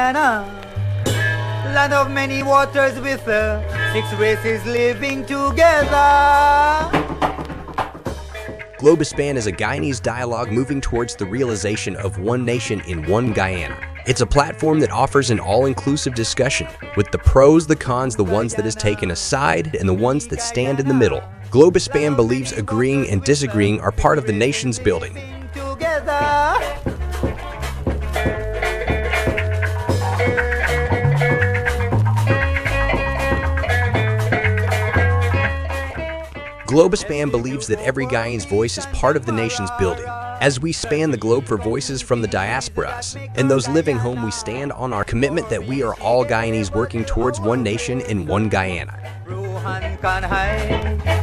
Land of many waters with 6 races living together. Globespan is a Guyanese dialogue moving towards the realization of one nation in one Guyana. It's a platform that offers an all-inclusive discussion, with the pros, the cons, the ones that has taken a side, and the ones that stand in the middle. Globespan believes agreeing and disagreeing are part of the nation's building. Globespan believes that every Guyanese voice is part of the nation's building. As we span the globe for voices from the diasporas and those living home, we stand on our commitment that we are all Guyanese working towards one nation in one Guyana.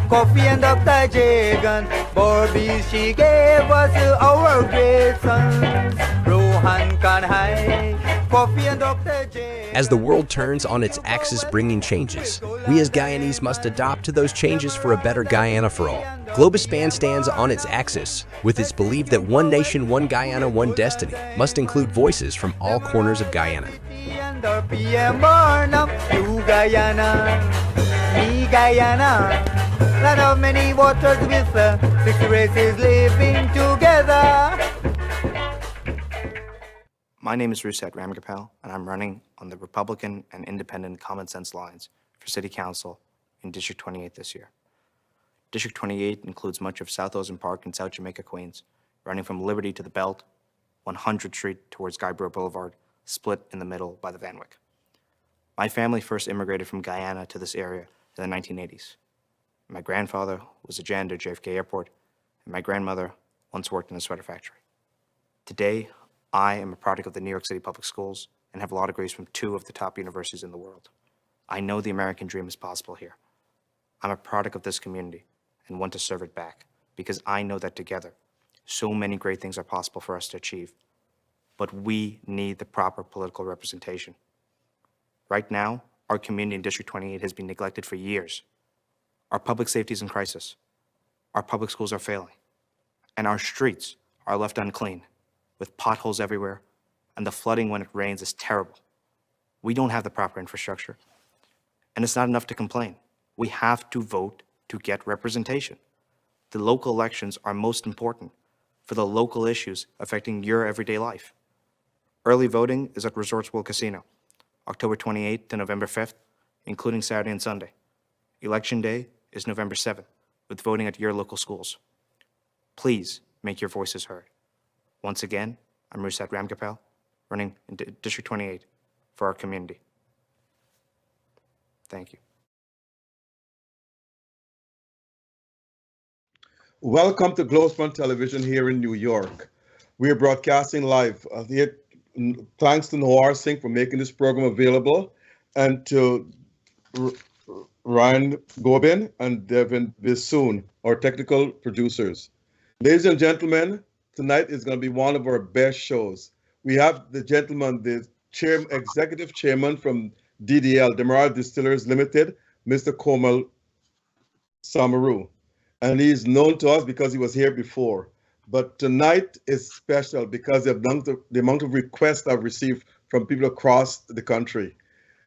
Coffee and Dr. Jagan, Bobby, she gave us our great sons. Rohan Kanhai, Coffee and Dr. Jagan. As the world turns on its axis bringing changes, we as Guyanese must adopt to those changes for a better Guyana for all. Globespan stands on its axis with its belief that one nation, one Guyana, one destiny must include voices from all corners of Guyana. Land of many waters with 6 races living together. My name is Rusat Ramgopal, and I'm running on the Republican and Independent Common Sense lines for City Council in District 28 this year. District 28 includes much of South Ozone Park in South Jamaica, Queens, running from Liberty to the Belt, 100th Street towards Guyborough Boulevard, split in the middle by the Van Wyck. My family first immigrated from Guyana to this area in the 1980s. My grandfather was a janitor at JFK Airport, and my grandmother once worked in a sweater factory. Today, I am a product of the New York City Public Schools and have law degrees from 2 of the top universities in the world. I know the American dream is possible here. I'm a product of this community and want to serve it back because I know that together, so many great things are possible for us to achieve. But we need the proper political representation. Right now, our community in District 28 has been neglected for years. Our public safety is in crisis. Our public schools are failing. And our streets are left unclean, with potholes everywhere, and the flooding when it rains is terrible. We don't have the proper infrastructure, and it's not enough to complain. We have to vote to get representation. The local elections are most important for the local issues affecting your everyday life. Early voting is at Resorts World Casino, October 28th to November 5th, including Saturday and Sunday. Election Day is November 7th, with voting at your local schools. Please make your voices heard. Once again, I'm Rusat Ramgopal, running in District 28 for our community. Thank you. Welcome to Globespan Television here in New York. We are broadcasting live. Thanks to Noir Singh for making this program available, and to Ryan Gobin and Devin Bissoon, our technical producers. Ladies and gentlemen, tonight is going to be one of our best shows. We have the gentleman, the executive chairman from DDL, Demerara Distillers Limited, Mr. Komal Samaroo. And he is known to us because he was here before. But tonight is special because the amount of requests I've received from people across the country.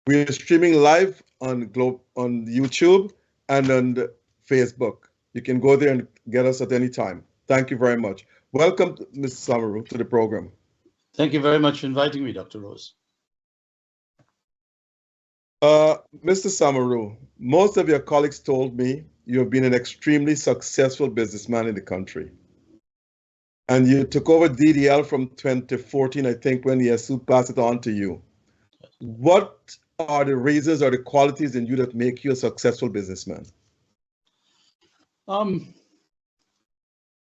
We are streaming live on YouTube and on Facebook. You can go there and get us at any time. Thank you very much. Welcome, Mr. Samaroo, to the program. Thank you very much for inviting me, Dr. Rose. Mr. Samaroo, most of your colleagues told me you have been an extremely successful businessman in the country. And you took over DDL from 2014, I think, when Yesu passed it on to you. What are the reasons or the qualities in you that make you a successful businessman?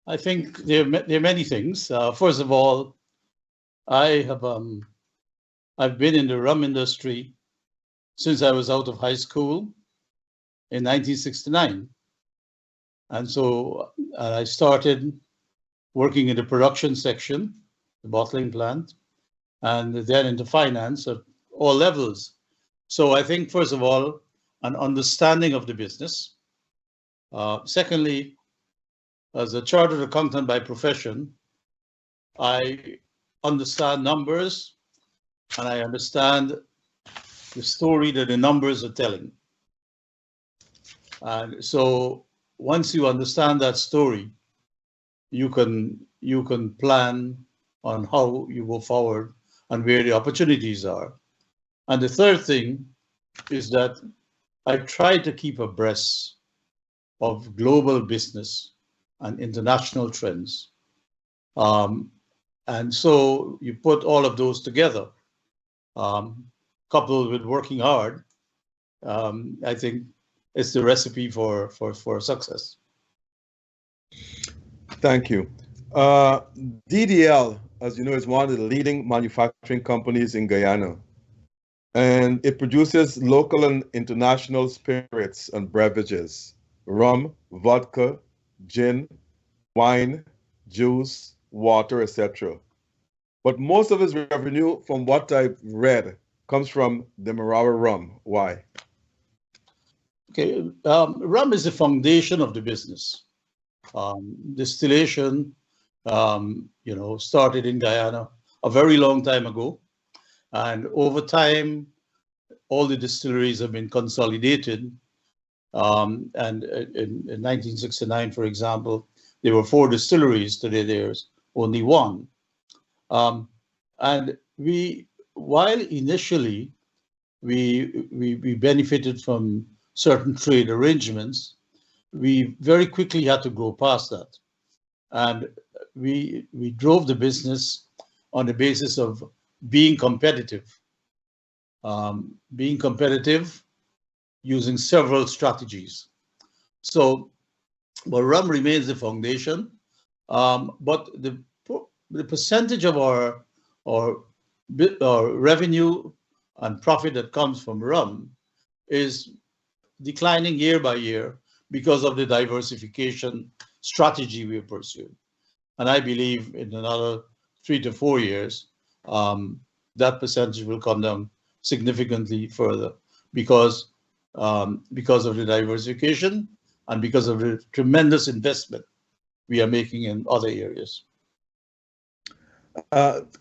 I think there are many things. First of all, I've been in the rum industry since I was out of high school in 1969. And so I started working in the production section, the bottling plant, and then into finance at all levels. So I think, first of all, an understanding of the business. Secondly, as a chartered accountant by profession, I understand numbers and I understand the story that the numbers are telling. And so once you understand that story, you can plan on how you go forward and where the opportunities are. And the third thing is that I try to keep abreast of global business and international trends. And so you put all of those together, coupled with working hard, I think it's the recipe for success. Thank you. DDL, as you know, is one of the leading manufacturing companies in Guyana, and it produces local and international spirits and beverages, rum, vodka, gin, wine, juice, water, etc. But most of its revenue, from what I've read, comes from the Demerara rum. Why? Okay, rum is the foundation of the business. Distillation, started in Guyana a very long time ago, and over time, all the distilleries have been consolidated. And in 1969, for example, there were 4 distilleries. Today, there's only 1. And while initially we benefited from certain trade arrangements, we very quickly had to go past that. And we drove the business on the basis of being competitive. Using several strategies. So, but rum remains the foundation, but the percentage of our revenue and profit that comes from rum is declining year by year because of the diversification strategy we pursued. And I believe in another 3 to 4 years, that percentage will come down significantly further because of the diversification and because of the tremendous investment we are making in other areas.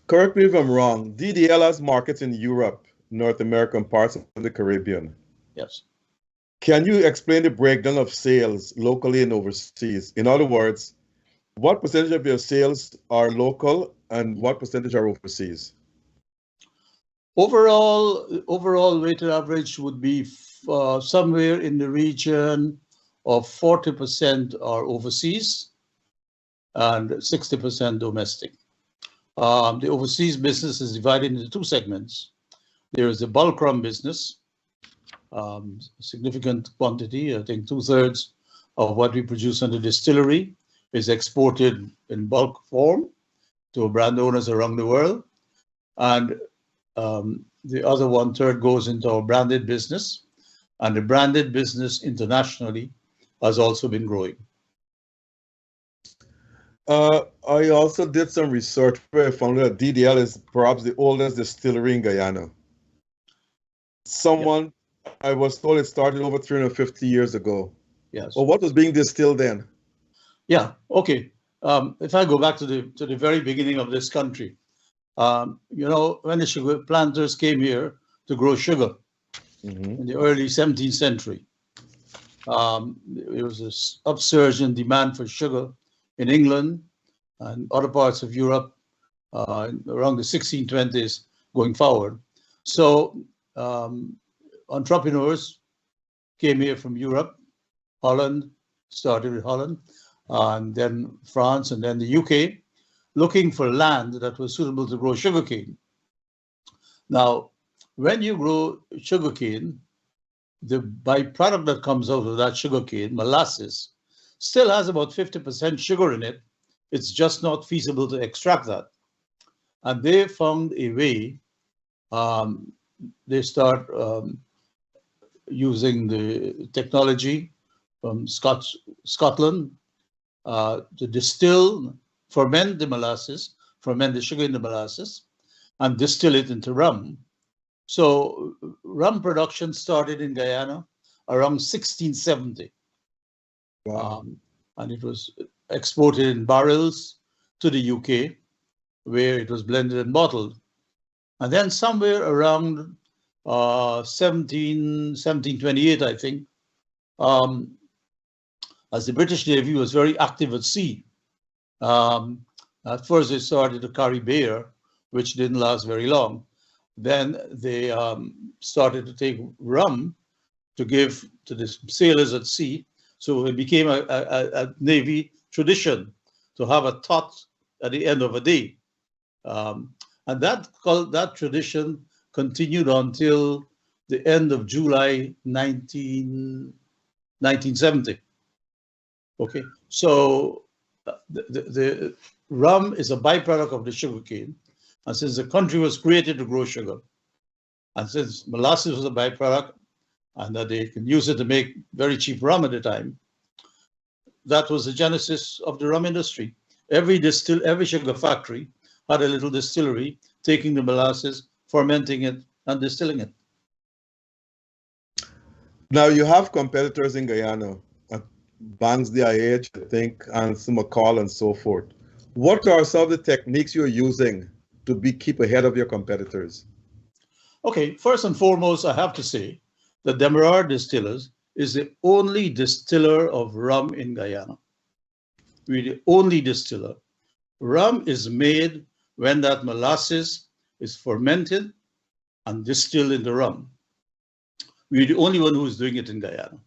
Correct me if I'm wrong. DDL has markets in Europe, North America, and parts of the Caribbean. Yes. Can you explain the breakdown of sales locally and overseas? In other words, what percentage of your sales are local and what percentage are overseas? Overall weighted average would be somewhere in the region of 40% are overseas and 60% domestic. The overseas business is divided into 2 segments. There is the bulk rum business, significant quantity. I think 2/3 of what we produce in the distillery is exported in bulk form to brand owners around the world. And the other 1/3 goes into our branded business, and the branded business internationally has also been growing. I also did some research where I found that DDL is perhaps the oldest distillery in Guyana. Yep. I was told it started over 350 years ago. Yes. Well, what was being distilled then? Yeah. Okay. If I go back to the very beginning of this country, when the sugar planters came here to grow sugar in the early 17th century, there was this upsurge in demand for sugar in England and other parts of Europe around the 1620s going forward. So entrepreneurs came here from Europe, Holland, started with Holland, and then France, and then the UK, looking for land that was suitable to grow sugarcane. Now, when you grow sugarcane, the byproduct that comes out of that sugarcane, molasses, still has about 50% sugar in it. It's just not feasible to extract that. And they found a way. They start using the technology from Scotland to distill, ferment the molasses, ferment the sugar in the molasses, and distill it into rum. So rum production started in Guyana around 1670. Wow. And it was exported in barrels to the UK, where it was blended and bottled. And then somewhere around 1728, I think, as the British Navy was very active at sea. At first they started to carry beer, which didn't last very long. Then they started to take rum to give to the sailors at sea. So it became a Navy tradition to have a tot at the end of a day. And that tradition continued until the end of July 1970. Okay, so the rum is a byproduct of the sugarcane. And since the country was created to grow sugar, and since molasses was a byproduct, and that they can use it to make very cheap rum at the time, that was the genesis of the rum industry. Every sugar factory had a little distillery, taking the molasses, fermenting it, and distilling it. Now you have competitors in Guyana, Banks DIH, I think, and Komal and so forth. What are some of the techniques you're using to keep ahead of your competitors? Okay, first and foremost, I have to say that Demerara Distillers is the only distiller of rum in Guyana. We're the only distiller. Rum is made when that molasses is fermented and distilled into rum. We're the only one who is doing it in Guyana.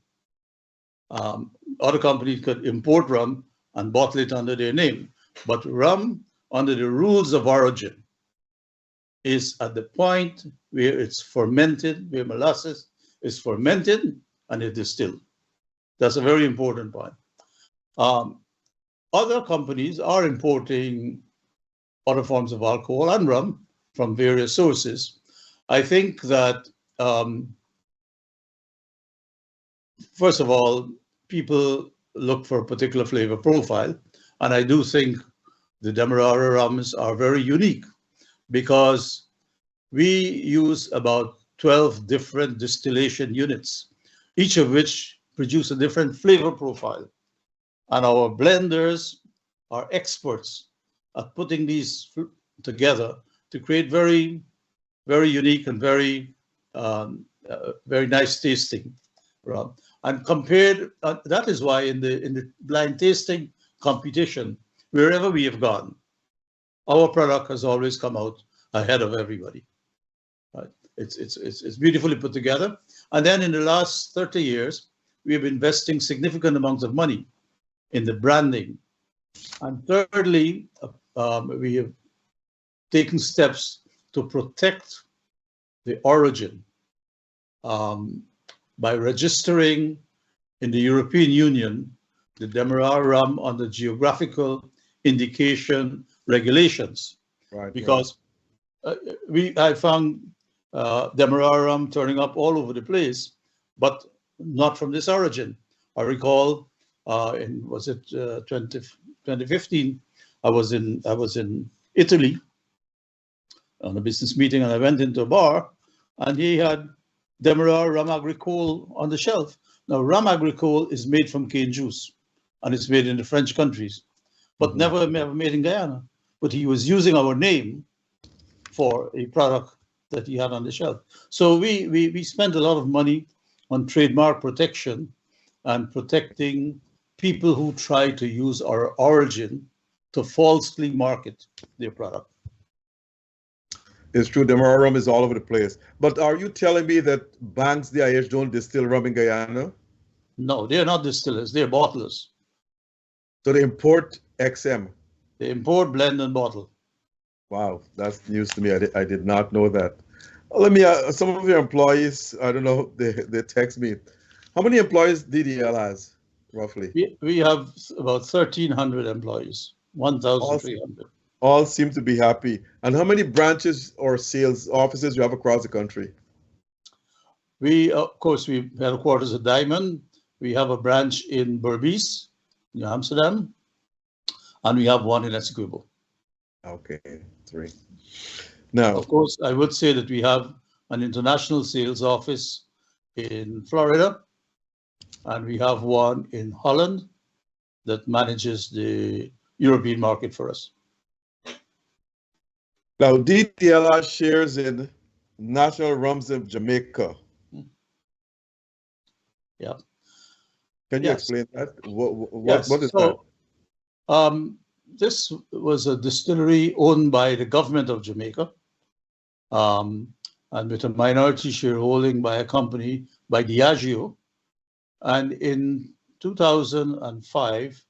Other companies could import rum and bottle it under their name, but rum, under the rules of origin, is at the point where it's fermented, where molasses is fermented and it distilled. That's a very important point. Other companies are importing other forms of alcohol and rum from various sources. I think that, first of all, people look for a particular flavor profile, and I do think the Demerara rums are very unique because we use about 12 different distillation units, each of which produce a different flavor profile. And our blenders are experts at putting these together to create very, very unique and very, very nice tasting rum. And compared, that is why in the blind tasting competition, wherever we have gone, our product has always come out ahead of everybody. Right? It's beautifully put together. And then in the last 30 years, we have been investing significant amounts of money in the branding. And thirdly, we have taken steps to protect the origin by registering in the European Union the Demerara rum under geographical indication regulations. Right. Because I found Demerara rum turning up all over the place, but not from this origin. I recall in 2015, I was in Italy on a business meeting, and I went into a bar, and he had Demerara rum agricole on the shelf. Now, rum agricole is made from cane juice, and it's made in the French countries, but never made in Guyana. But he was using our name for a product that he had on the shelf. So we spent a lot of money on trademark protection and protecting people who try to use our origin to falsely market their product. It's true, Demerara rum is all over the place. But are you telling me that Banks DIH don't distill rum in Guyana? No, they're not distillers, they're bottlers. So they import XM? They import, blend, and bottle. Wow, that's news to me. I did not know that. Let me, some of your employees, I don't know, they text me. How many employees DDL has, roughly? We have about 1,300 employees, 1,300. All seem to be happy. And how many branches or sales offices you have across the country? We, of course, we have headquarters at Diamond. We have a branch in Berbice, New Amsterdam, and we have one in Asquith. Okay, 3. Now, of course, I would say that we have an international sales office in Florida, and we have one in Holland that manages the European market for us. Now, DDL has shares in National Rums of Jamaica. Yeah. Can you Yes. explain that? Yes. What is So, this was a distillery owned by the government of Jamaica, and with a minority shareholding by a company by Diageo. And in 2005,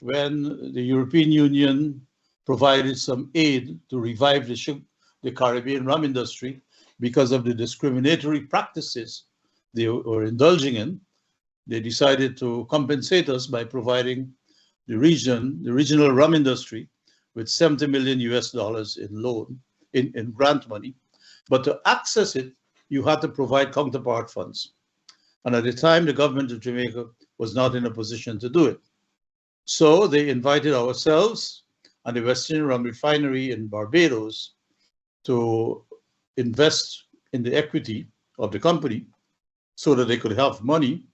when the European Union provided some aid to revive the Caribbean rum industry because of the discriminatory practices they were indulging in, they decided to compensate us by providing the regional rum industry with $70 million in loan, in grant money. But to access it, you had to provide counterpart funds. And at the time, the government of Jamaica was not in a position to do it. So they invited ourselves and the Western Rum Refinery in Barbados to invest in the equity of the company so that they could have money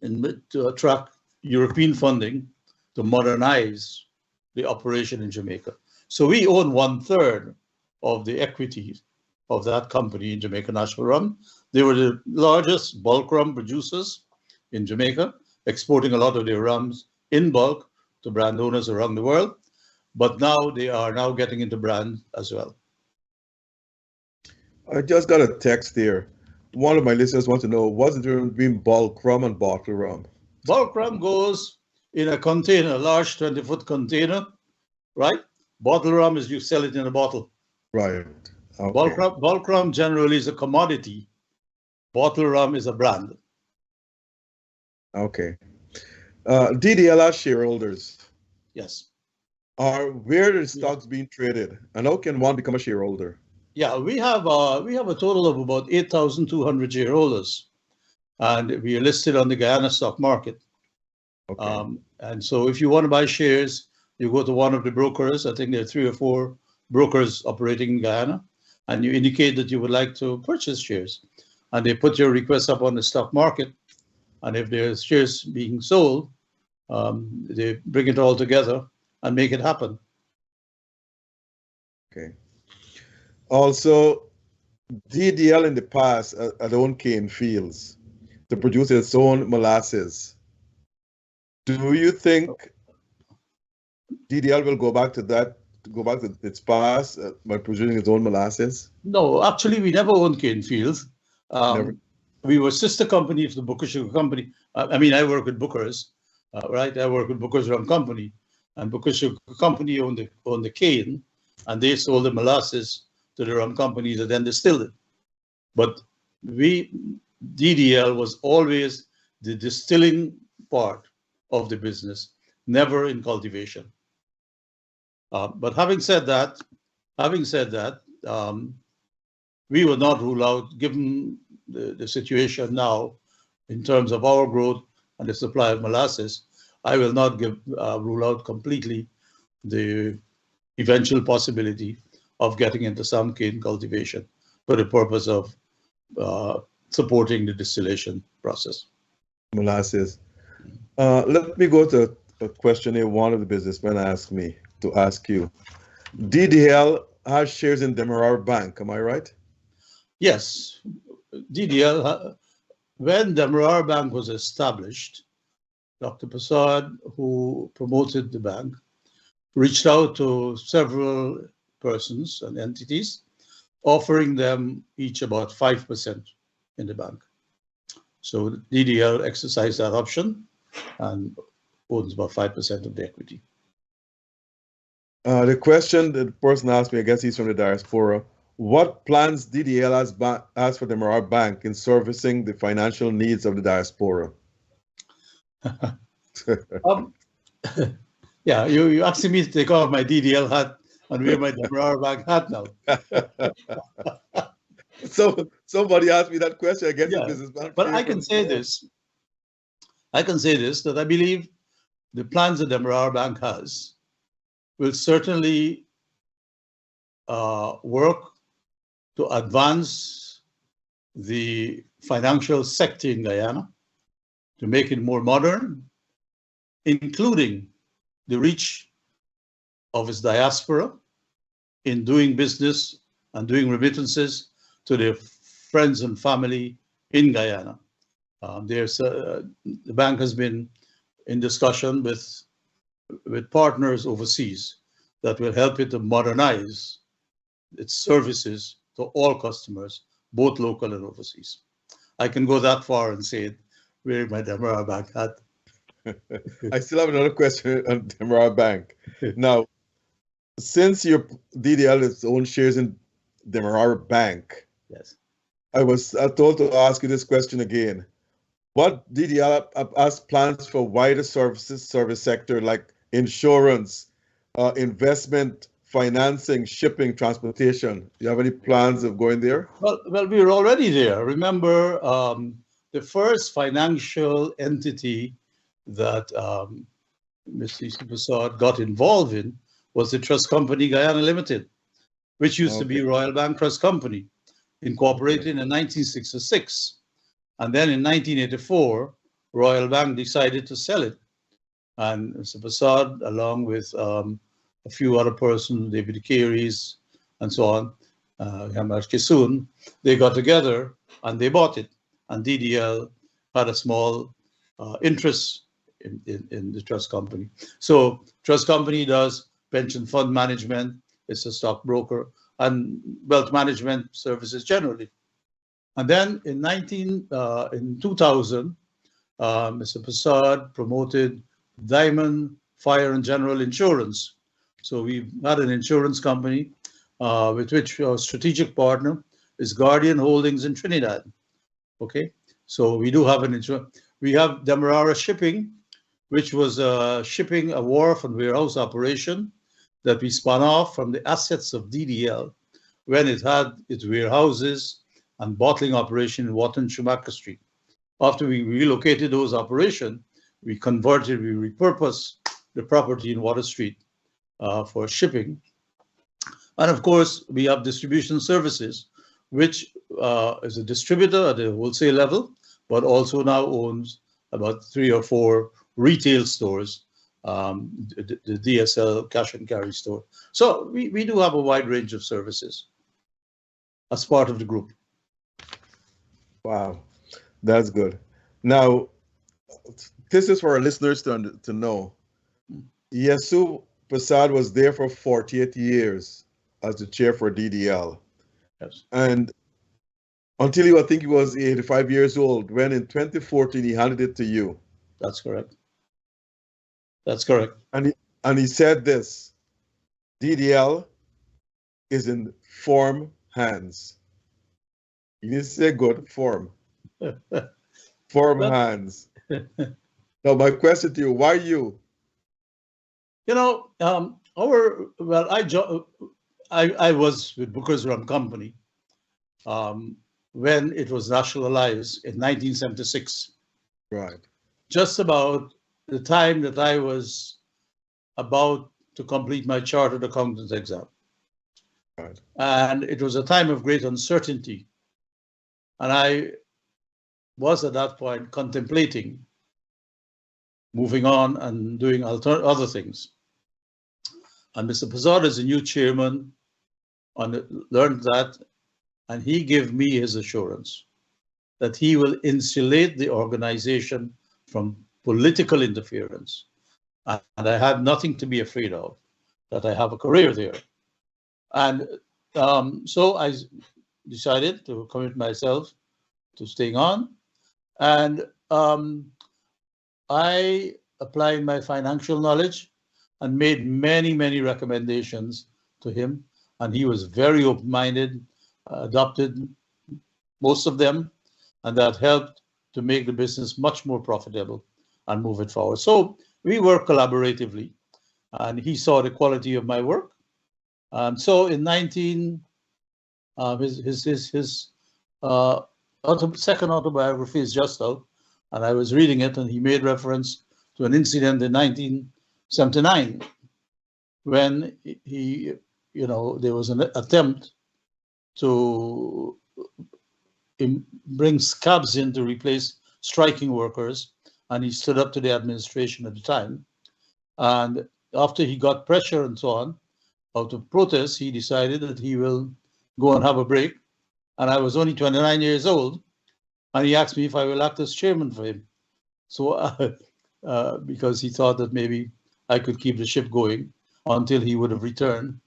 to attract European funding to modernize the operation in Jamaica. So we own 1/3 of the equity of that company in Jamaica National Rum. They were the largest bulk rum producers in Jamaica, exporting a lot of their rums in bulk to brand owners around the world. But now they are now getting into brand as well. I just got a text here. One of my listeners wants to know, what's the difference between bulk rum and bottle rum? Bulk rum goes in a container, a large 20-foot container, right? Bottle rum is you sell it in a bottle. Right. Okay. Bulk rum generally is a commodity. Bottle rum is a brand. Okay. DDL shareholders. Yes. Where are the stocks being traded, and how can one become a shareholder? Yeah, we have a total of about 8,200 shareholders, and we are listed on the Guyana stock market. Okay. And so if you want to buy shares, you go to one of the brokers. I think there are 3 or 4 brokers operating in Guyana, and you indicate that you would like to purchase shares, and they put your request up on the stock market. And if there's shares being sold, they bring it all together and make it happen. Okay. Also, DDL in the past had owned cane fields to produce its own molasses. Do you think DDL will go back to that, its past by producing its own molasses? No, actually, we never owned cane fields. Never. We were sister company of the Booker Sugar Company. I mean, I work with Booker's, right? I work with Booker's Rum Company, and Booker Sugar Company owned the cane, and they sold the molasses to the rum companies that then distilled it. But DDL was always the distilling part of the business, never in cultivation. But having said that, we would not rule out, given the situation now in terms of our growth and the supply of molasses, I will not rule out completely the eventual possibility of getting into some cane cultivation for the purpose of supporting the distillation process. Molasses. Let me go to a question here one of the businessmen asked me to ask you. DDL has shares in Demerara Bank, am I right? Yes. DDL, when Demerara Bank was established, Dr. Prasad, who promoted the bank, reached out to several persons and entities, offering them each about 5% in the bank. So DDL exercised that option and owns about 5% of the equity. The question that the person asked me, I guess he's from the diaspora, what plans DDL has for Demerara Bank in servicing the financial needs of the diaspora? Yeah, you asking me to take off my DDL hat and wear my Demerara Bank hat now. So somebody asked me that question. I guess Yeah, businessman. but I can say this. I can say this, that I believe the plans that Demerara Bank has will certainly work to advance the financial sector in Guyana, to make it more modern, including the reach of its diaspora, in doing business and doing remittances to their friends and family in Guyana. The bank has been in discussion with partners overseas that will help it to modernize its services to all customers, both local and overseas. I can go that far and say it, wearing my Demerara Bank hat. I still have another question on Demerara Bank. Now, since your DDL its own shares in Demerara Bank, Yes. I was told to ask you this question again. What DDL has plans for wider service sector like insurance, investment, financing, shipping, transportation? Do you have any plans of going there? Well, we're already there. Remember, the first financial entity that Mr. Prasad got involved in was the Trust Company Guyana Limited, which used to be Royal Bank Trust Company, incorporated in 1966. And then in 1984, Royal Bank decided to sell it. And Mr. Prasad, along with a few other persons, David Carey's and so on, Hamad Kisun, they got together and they bought it. And DDL had a small interest in the trust company. So trust company does pension fund management, it's a stockbroker, and wealth management services generally. And then in 2000, Mr. Prasad promoted Diamond Fire and General Insurance. So we had an insurance company with which our strategic partner is Guardian Holdings in Trinidad. Okay, so we do have an insurance. We have Demerara Shipping, which was shipping, a wharf and warehouse operation that we spun off from the assets of DDL when it had its warehouses and bottling operation in Wharton Schumacher Street. After we relocated those operations, we repurposed the property in Water Street for shipping. And of course, we have distribution services, which is a distributor at the wholesale level, but also now owns about 3 or 4 retail stores, the DSL cash and carry store. So we do have a wide range of services as part of the group. Wow, that's good. Now, this is for our listeners to know. Yesu Prasad was there for 48 years as the chair for DDL. Yes. And until I think he was 85 years old, when in 2014 he handed it to you. That's correct. That's correct. And he said this, DDL is in firm hands. You need to say good, firm. Firm hands. Now my question to you, why you? You know, I was with Booker's Rum Company when it was nationalized in 1976. Right. Just about the time that I was about to complete my chartered accountant's exam. Right. And it was a time of great uncertainty. And I was at that point contemplating moving on and doing other things. And Mr. Prasad is a new chairman, and learned that, and he gave me his assurance that he will insulate the organization from political interference. And I have nothing to be afraid of, that I have a career there. And so I decided to commit myself to staying on. And I applied my financial knowledge and made many, many recommendations to him. And he was very open-minded, adopted most of them, and that helped to make the business much more profitable and move it forward. So we worked collaboratively, and he saw the quality of my work. So in his second autobiography is just out, and I was reading it, and he made reference to an incident in 1979 when there was an attempt to bring cabs in to replace striking workers, and he stood up to the administration at the time. And after he got pressure and so on, out of protest, he decided that he will go and have a break. And I was only 29 years old, and he asked me if I will act as chairman for him. So, because he thought that maybe I could keep the ship going until he would have returned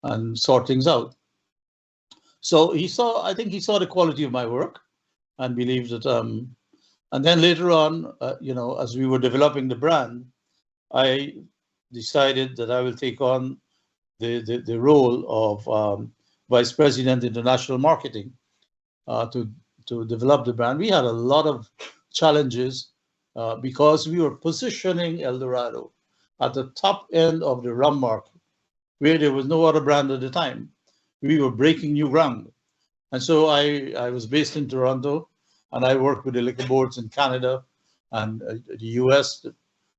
and sort things out. So I think he saw the quality of my work and believed that, and then later on, as we were developing the brand, I decided that I will take on the role of Vice President International Marketing to develop the brand. We had a lot of challenges because we were positioning El Dorado at the top end of the rum market, where there was no other brand at the time. We were breaking new ground. And so I was based in Toronto, and I worked with the liquor boards in Canada and the US,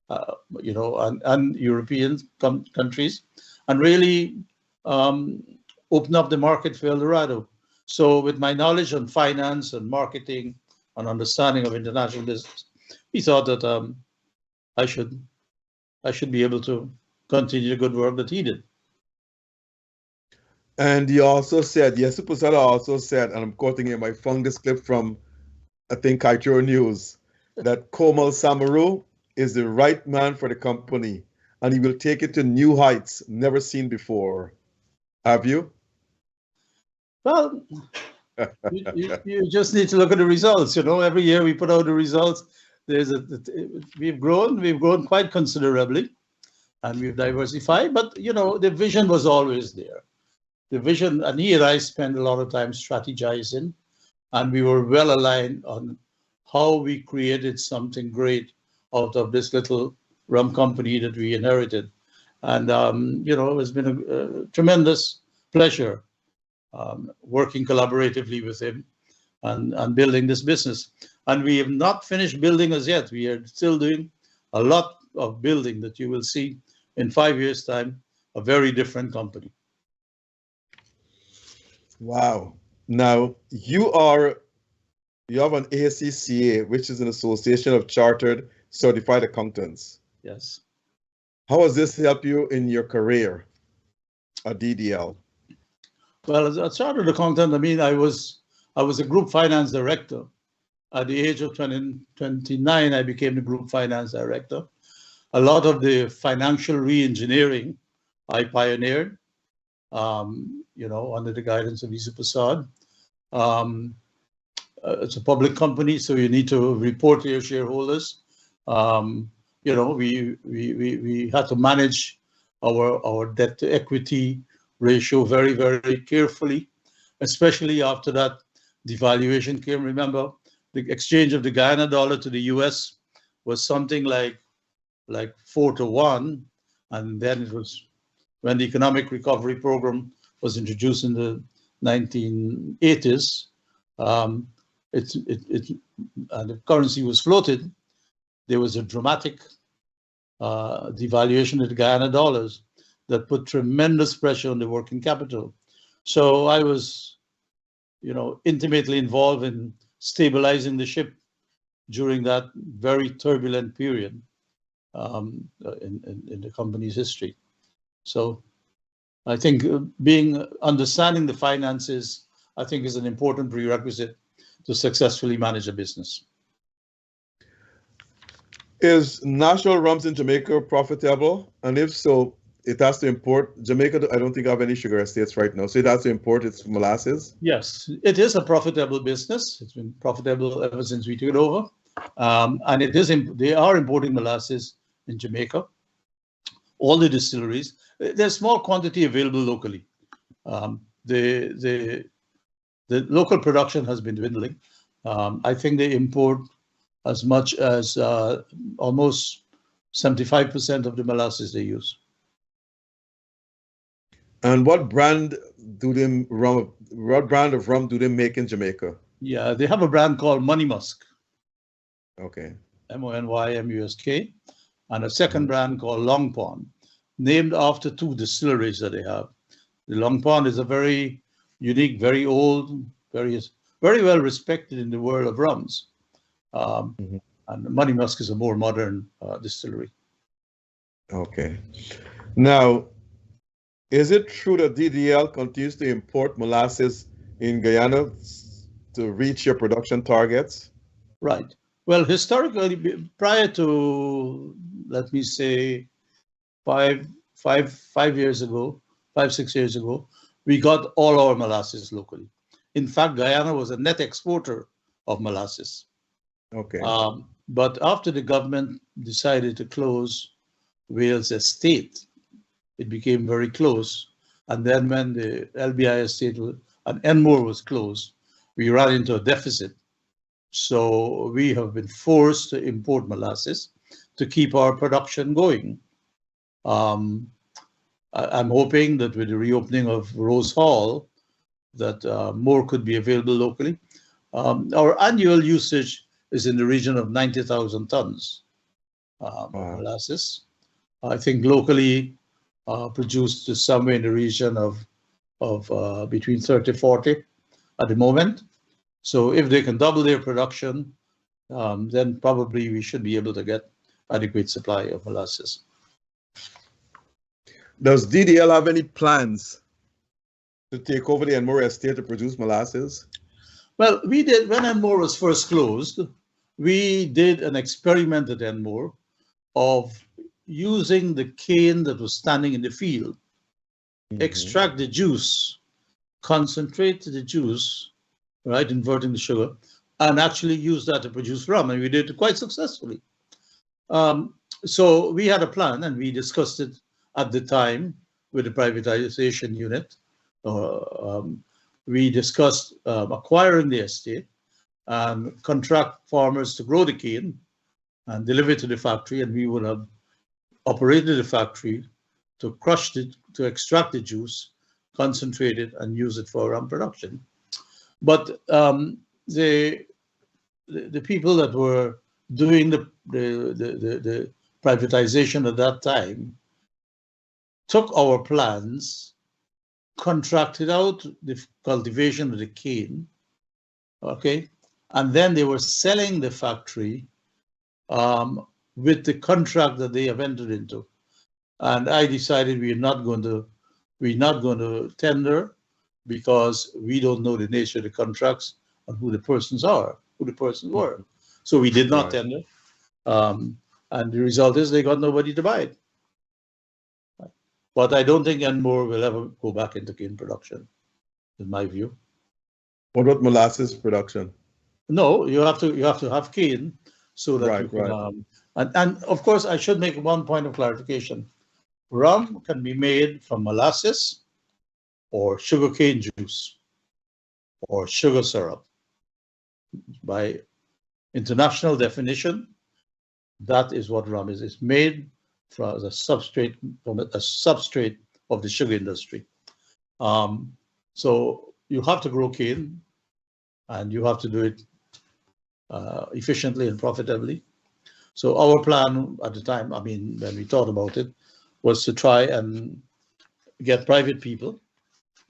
and European countries, and really open up the market for El Dorado. So with my knowledge on finance and marketing and understanding of international business, we thought that I should be able to continue the good work that he did. And he also said, yes, Supasada also said, and I'm quoting him, I found this clip from, I think, Kaitro News, that Komal Samaroo is the right man for the company, and he will take it to new heights never seen before. Have you? Well, you just need to look at the results. Every year we put out the results. We've grown quite considerably, and we've diversified. But the vision was always there. The vision, and he and I spent a lot of time strategizing, and we were well aligned on how we created something great out of this little rum company that we inherited. And it's been a tremendous pleasure working collaboratively with him and building this business. And we have not finished building as yet. We are still doing a lot of building that you will see in 5 years' time, a very different company. Wow. Now, you have an ACCA, which is an Association of Chartered Certified Accountants. Yes. How has this helped you in your career at DDL? Well, as a chartered accountant, I was a group finance director. At the age of 29, I became the group finance director. A lot of the financial re-engineering I pioneered, under the guidance of Lisa Prasad. It's a public company, so you need to report to your shareholders. We had to manage our debt to equity ratio very, very carefully, especially after that devaluation came. Remember, the exchange of the Guyana dollar to the US was something like 4-1, and then it was when the economic recovery program was introduced in the 1980s. And the currency was floated. There was a dramatic devaluation of the Guyana dollars that put tremendous pressure on the working capital. So I was, intimately involved in stabilizing the ship during that very turbulent period in the company's history. So I think understanding the finances, I think, is an important prerequisite to successfully manage a business. Is natural rums in Jamaica profitable? And if so, it has to import. Jamaica, I don't think I have any sugar estates right now, so it has to import its molasses? Yes, it is a profitable business. It's been profitable ever since we took it over. And they are importing molasses in Jamaica. All the distilleries, there's small quantity available locally. The local production has been dwindling. I think they import as much as almost 75% of the molasses they use. And what brand of rum do they make in Jamaica? Yeah, they have a brand called Money Musk. Okay. MONYMUSK, and a second brand called Long Pond, named after two distilleries that they have. The Long Pond is a very unique, very old, very well respected in the world of rums. And Money Musk is a more modern distillery. Okay. Now, Is it true that DDL continues to import molasses in Guyana to reach your production targets? Right. Well, historically, prior to, let me say, 6 years ago, we got all our molasses locally. In fact, Guyana was a net exporter of molasses. Okay. But after the government decided to close Wales Estate, it became very close. And then when the LBI Estate and Enmore was closed, we ran into a deficit. So we have been forced to import molasses to keep our production going. I'm hoping that with the reopening of Rose Hall, that more could be available locally. Our annual usage is in the region of 90,000 tons of molasses. I think locally produced is somewhere in the region of between 30-40 at the moment. So if they can double their production, then probably we should be able to get adequate supply of molasses. Does DDL have any plans to take over the Enmore Estate to produce molasses? Well, we did, when Enmore was first closed, we did an experiment at Enmore of using the cane that was standing in the field, extract the juice, concentrate the juice, right, inverting the sugar, and actually use that to produce rum, and we did it quite successfully. So we had a plan, and we discussed it at the time with the privatization unit. We discussed acquiring the estate and contract farmers to grow the cane and deliver it to the factory, and we would have operated the factory to crush it, to extract the juice, concentrate it, and use it for rum production. But the people that were doing the privatization at that time took our plans, contracted out the cultivation of the cane, okay, and then they were selling the factory with the contract that they have entered into. And I decided we're not going to tender, because we don't know the nature of the contracts and who the persons were. So we did not tender. And the result is they got nobody to buy it. But I don't think Enmore will ever go back into cane production, in my view. What about molasses production? No, you have to have cane so that you can. And of course, I should make one point of clarification. Rum can be made from molasses or sugarcane juice or sugar syrup. By international definition, that is what rum is. It's made from a substrate of the sugar industry. So you have to grow cane, and you have to do it efficiently and profitably. So our plan at the time, I mean, when we thought about it, was to try and get private people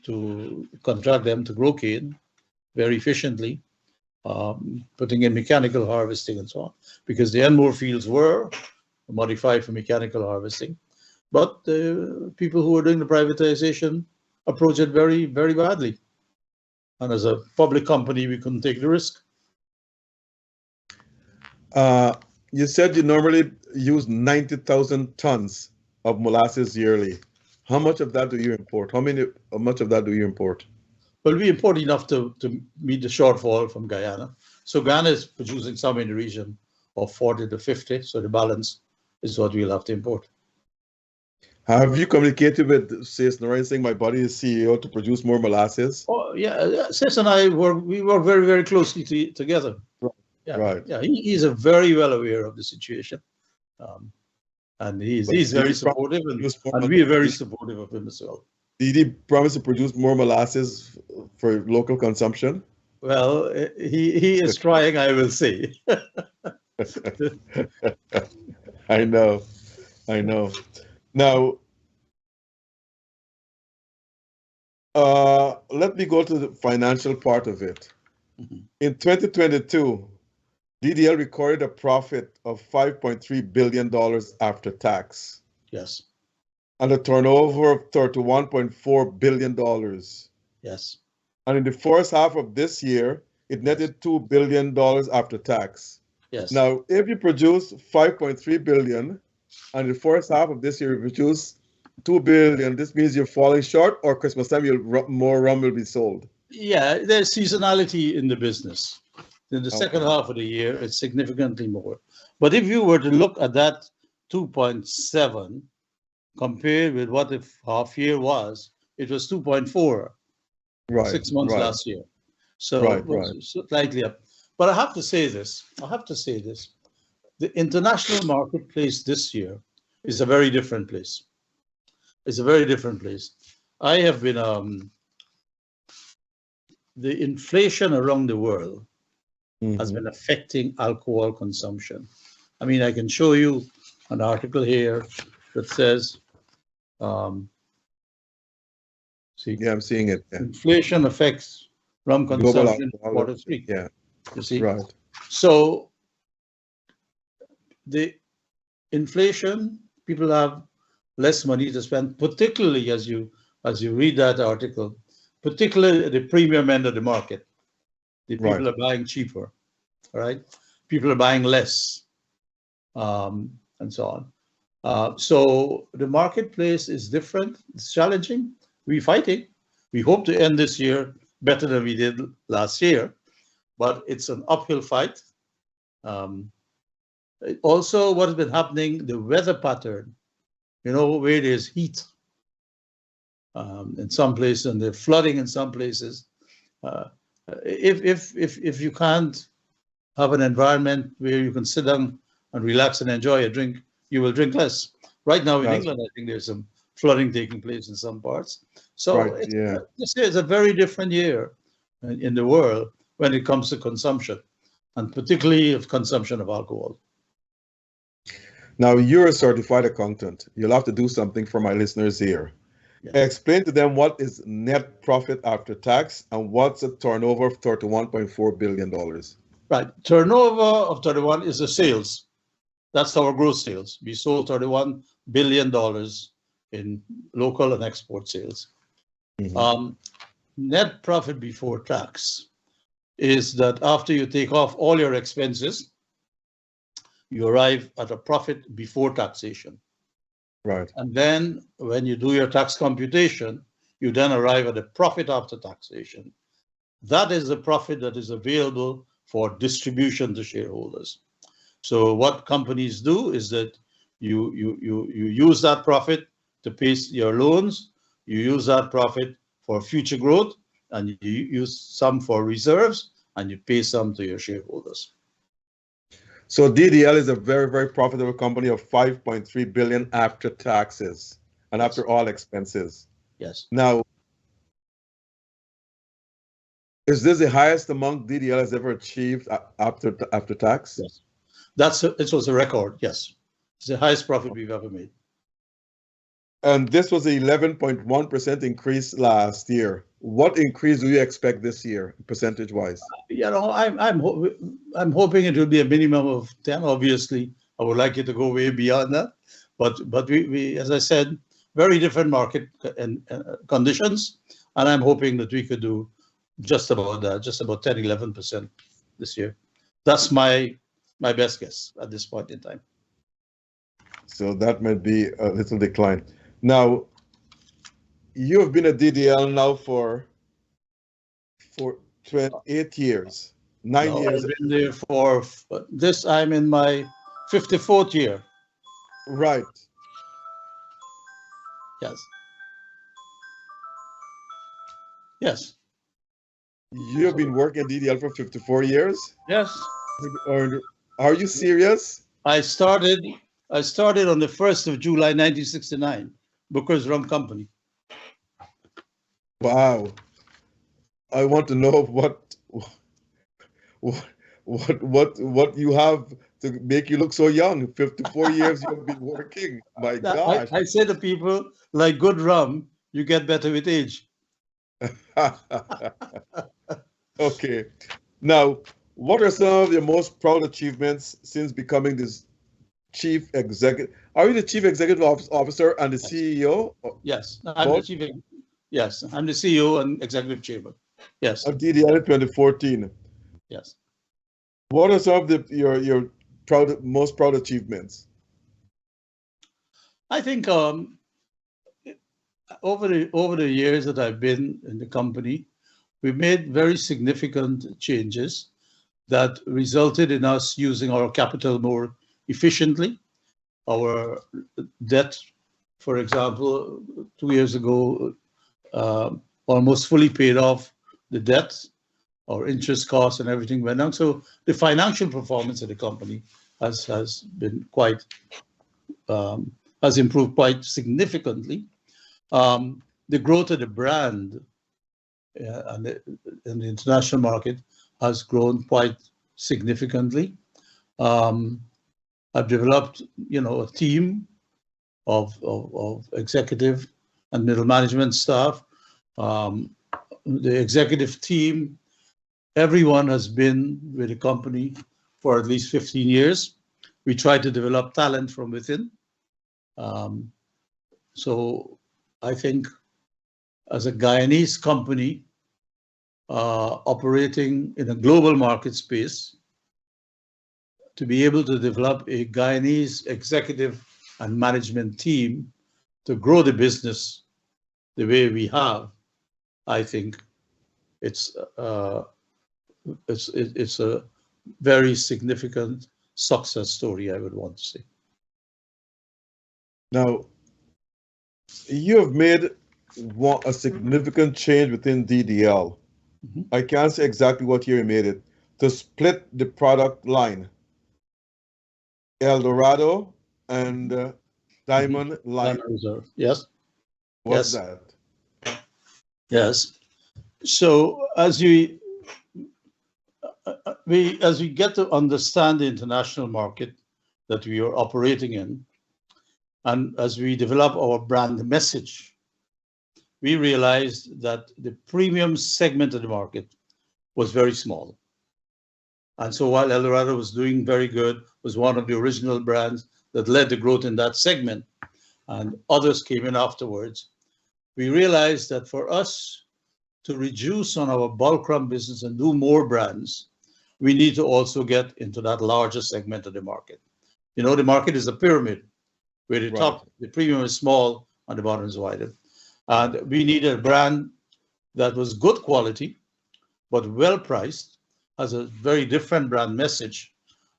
to contract them to grow cane very efficiently, putting in mechanical harvesting and so on, because the Enmore fields were modified for mechanical harvesting. But the people who were doing the privatization approached it very, very badly. And as a public company, we couldn't take the risk. You said you normally use 90,000 tons of molasses yearly. How much of that do you import? How much of that do you import? Well, we import enough to meet the shortfall from Guyana. So Guyana is producing somewhere in the region of 40 to 50. So the balance is what we'll have to import. Have you communicated with Sis Narayana, my buddy is CEO, to produce more molasses? Oh, yeah. Sis and I work very, very closely together. Yeah, right. Yeah, he's very well aware of the situation. And he's very supportive, and we are very supportive of him as well. Did he promise to produce more molasses for local consumption? Well, he is trying, I will say. I know. Now, let me go to the financial part of it. In 2022, DDL recorded a profit of $5.3 billion after tax. Yes. and a turnover of $31.4 billion. Yes. And in the first half of this year, it netted $2 billion after tax. Yes. Now, if you produce 5.3 billion, and the first half of this year you produce 2 billion, this means you're falling short, or Christmas time more rum will be sold. Yeah, there's seasonality in the business. In the second half of the year, it's significantly more. But if you were to look at that 2.7 compared with what the half year was, it was 2.4 Right. 6 months last year. So it was slightly up. But I have to say this. The international marketplace this year is a very different place. It's a very different place. I have been, the inflation around the world has been affecting alcohol consumption. I mean, I can show you an article here that says, see, Yeah, I'm seeing it. Yeah. inflation affects rum consumption in quarter 3. Yeah. You see? Right. So the inflation, people have less money to spend, particularly as you read that article, particularly the premium end of the market. The people are buying cheaper, right? People are buying less, and so on. So the marketplace is different. It's challenging. We're fighting. We hope to end this year better than we did last year, but it's an uphill fight. Also, what has been happening, the weather pattern, where there's heat in some places and there's flooding in some places. If you can't have an environment where you can sit down and relax and enjoy a drink, you will drink less. Right now in England, I think there's some flooding taking place in some parts. So this year is a very different year in the world when it comes to consumption, and particularly of consumption of alcohol. Now, you're a certified accountant. You'll have to do something for my listeners here. Explain to them what is net profit after tax and what's a turnover of $31.4 billion. Right. Turnover of 31 is the sales. That's our gross sales. We sold $31 billion in local and export sales. Net profit before tax is that after you take off all your expenses, you arrive at a profit before taxation. Right. And then when you do your tax computation, you then arrive at a profit after taxation. That is the profit that is available for distribution to shareholders. So what companies do is that you use that profit to pay your loans, you use that profit for future growth, and you use some for reserves, and you pay some to your shareholders. So DDL is a very, very profitable company of 5.3 billion after taxes and after all expenses. Yes. Now, is this the highest amount DDL has ever achieved after tax? Yes. It was a record, yes. It's the highest profit we've ever made. And this was an 11.1% increase last year. What increase do you expect this year, percentage-wise? I'm hoping it will be a minimum of 10. Obviously, I would like it to go way beyond that. But we as I said, very different market and conditions, and I'm hoping that we could do just about that, just about 10, 11% this year. That's my best guess at this point in time. So that might be a little decline. Now, you have been at DDL now for 8 years, 9 years. I've been there for this. I'm in my 54th year. Right. Yes. Yes. You have been working at DDL for 54 years? Yes. Are you serious? I started on the 1st of July, 1969. Booker's Rum Company. Wow. I want to know what you have to make you look so young. 54 years you've been working. My gosh. I say to people, like good rum, you get better with age. Okay. Now, what are some of your most proud achievements since becoming this chief executive. Are you the chief executive officer and the CEO? Yes, I'm the chief. Yes, I'm the CEO and executive chairman. Yes. Of DDL in 2014. Yes. What are some of your most proud achievements? I think over the years that I've been in the company, we've made very significant changes that resulted in us using our capital more efficiently. Our debt, for example, 2 years ago, almost fully paid off the debt. Our interest costs and everything went down. So the financial performance of the company has been quite has improved quite significantly. The growth of the brand in the international market has grown quite significantly. I've developed, a team of executive and middle management staff. The executive team, everyone has been with the company for at least 15 years. We try to develop talent from within. So I think as a Guyanese company operating in a global market space, to be able to develop a Guyanese executive and management team to grow the business the way we have, I think it's a very significant success story, I would want to say. Now, you have made a significant change within DDL. Mm-hmm. I can't say exactly what year you made it, to split the product line, El Dorado and Diamond Line. Diamond Reserve. Yes. What's Yes. that? Yes. So as we get to understand the international market that we are operating in, and as we develop our brand message, we realized that the premium segment of the market was very small. And so while El Dorado was doing very good, was one of the original brands that led the growth in that segment, and others came in afterwards, we realized that for us to reduce on our bulk rum business and do more brands, we need to also get into that larger segment of the market. The market is a pyramid, where the top, the premium is small and the bottom is wider. And we needed a brand that was good quality, but well priced, has a very different brand message.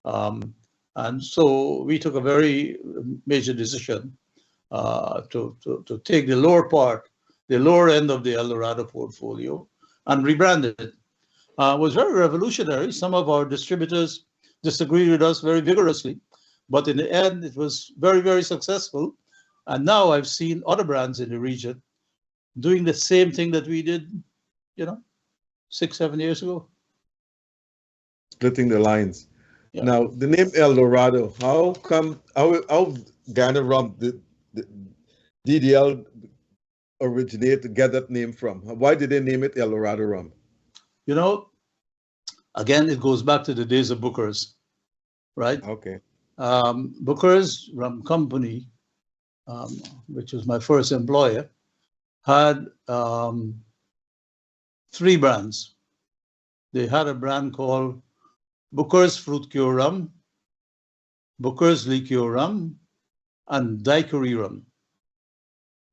And so we took a very major decision to take the lower end of the El Dorado portfolio and rebrand it. It was very revolutionary. Some of our distributors disagreed with us very vigorously, but in the end, it was very, very successful. And now I've seen other brands in the region doing the same thing that we did, 6-7 years ago. Splitting the lines. Yeah. Now, the name El Dorado, how Guyana rum, the DDL originate to get that name from? Why did they name it El Dorado rum? Again, it goes back to the days of Booker's, right? Okay. Booker's Rum Company, which was my first employer, had 3 brands. They had a brand called Booker's Fruit Cure Rum, Booker's Liqueur Rum, and Daiquiri Rum.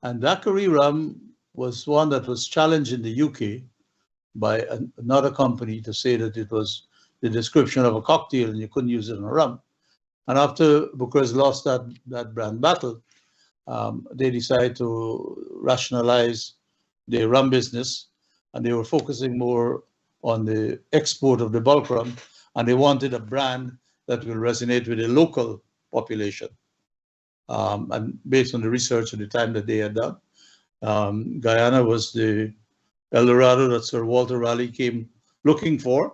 And Daiquiri Rum was one that was challenged in the UK by another company to say that it was the description of a cocktail and you couldn't use it in a rum. And after Booker's lost that brand battle, they decided to rationalize their rum business, and they were focusing more on the export of the bulk rum, and they wanted a brand that will resonate with the local population. And based on the research at the time that they had done, Guyana was the El Dorado that Sir Walter Raleigh came looking for.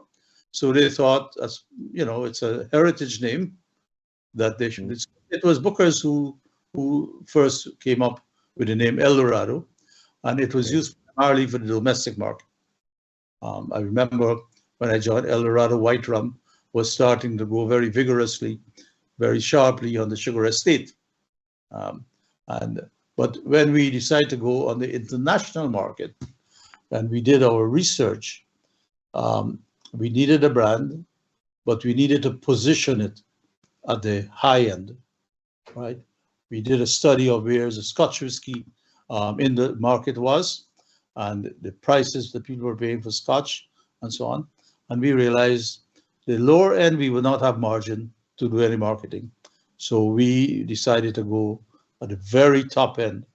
So they thought, it's a heritage name that they should. It was Booker's who first came up with the name El Dorado, and it was used primarily for the domestic market. I remember when I joined, El Dorado White Rum was starting to go very vigorously very sharply on the sugar estate. But when we decided to go on the international market, and we did our research, we needed a brand, but we needed to position it at the high end, right? We did a study of where the Scotch whiskey in the market was, and the prices that people were paying for Scotch and so on. And we realized the lower end, we would not have margin to do any marketing. So we decided to go at the very top end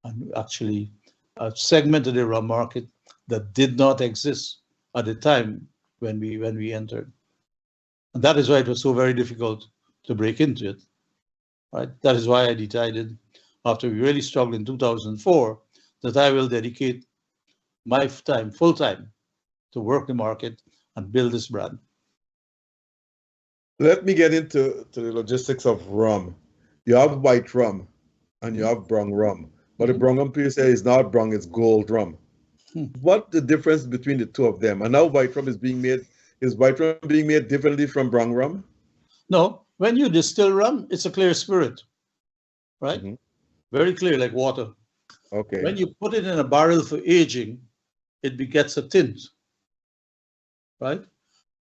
and actually segmented the rum market that did not exist at the time when we entered. And that is why it was so very difficult to break into it, right? That is why I decided, after we really struggled in 2004, that I will dedicate my time, full time, to work the market and build this brand. Let me get into the logistics of rum. You have white rum and you have brown rum. But the brown rum, people say, is not brown, it's gold rum. What's the difference between the two of them? And now white rum is being made, is white rum being made differently from brown rum? No, when you distill rum, it's a clear spirit, right? Mm-hmm. Very clear, like water. Okay. When you put it in a barrel for aging, it begets a tint, right?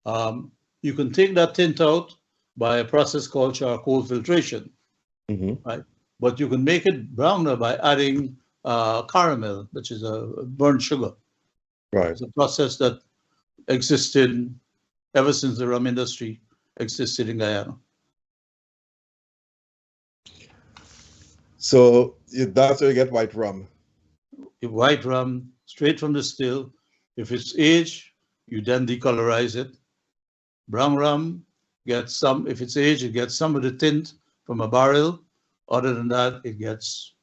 You can take that tint out by a process called charcoal filtration, right? But you can make it browner by adding caramel, which is a burnt sugar. Right. It's a process that existed ever since the rum industry existed in Guyana. So that's how you get white rum. White rum, straight from the still. If it's aged, you then decolorize it. Brown rum gets some, if it's aged, it gets some of the tint from a barrel. Other than that, it gets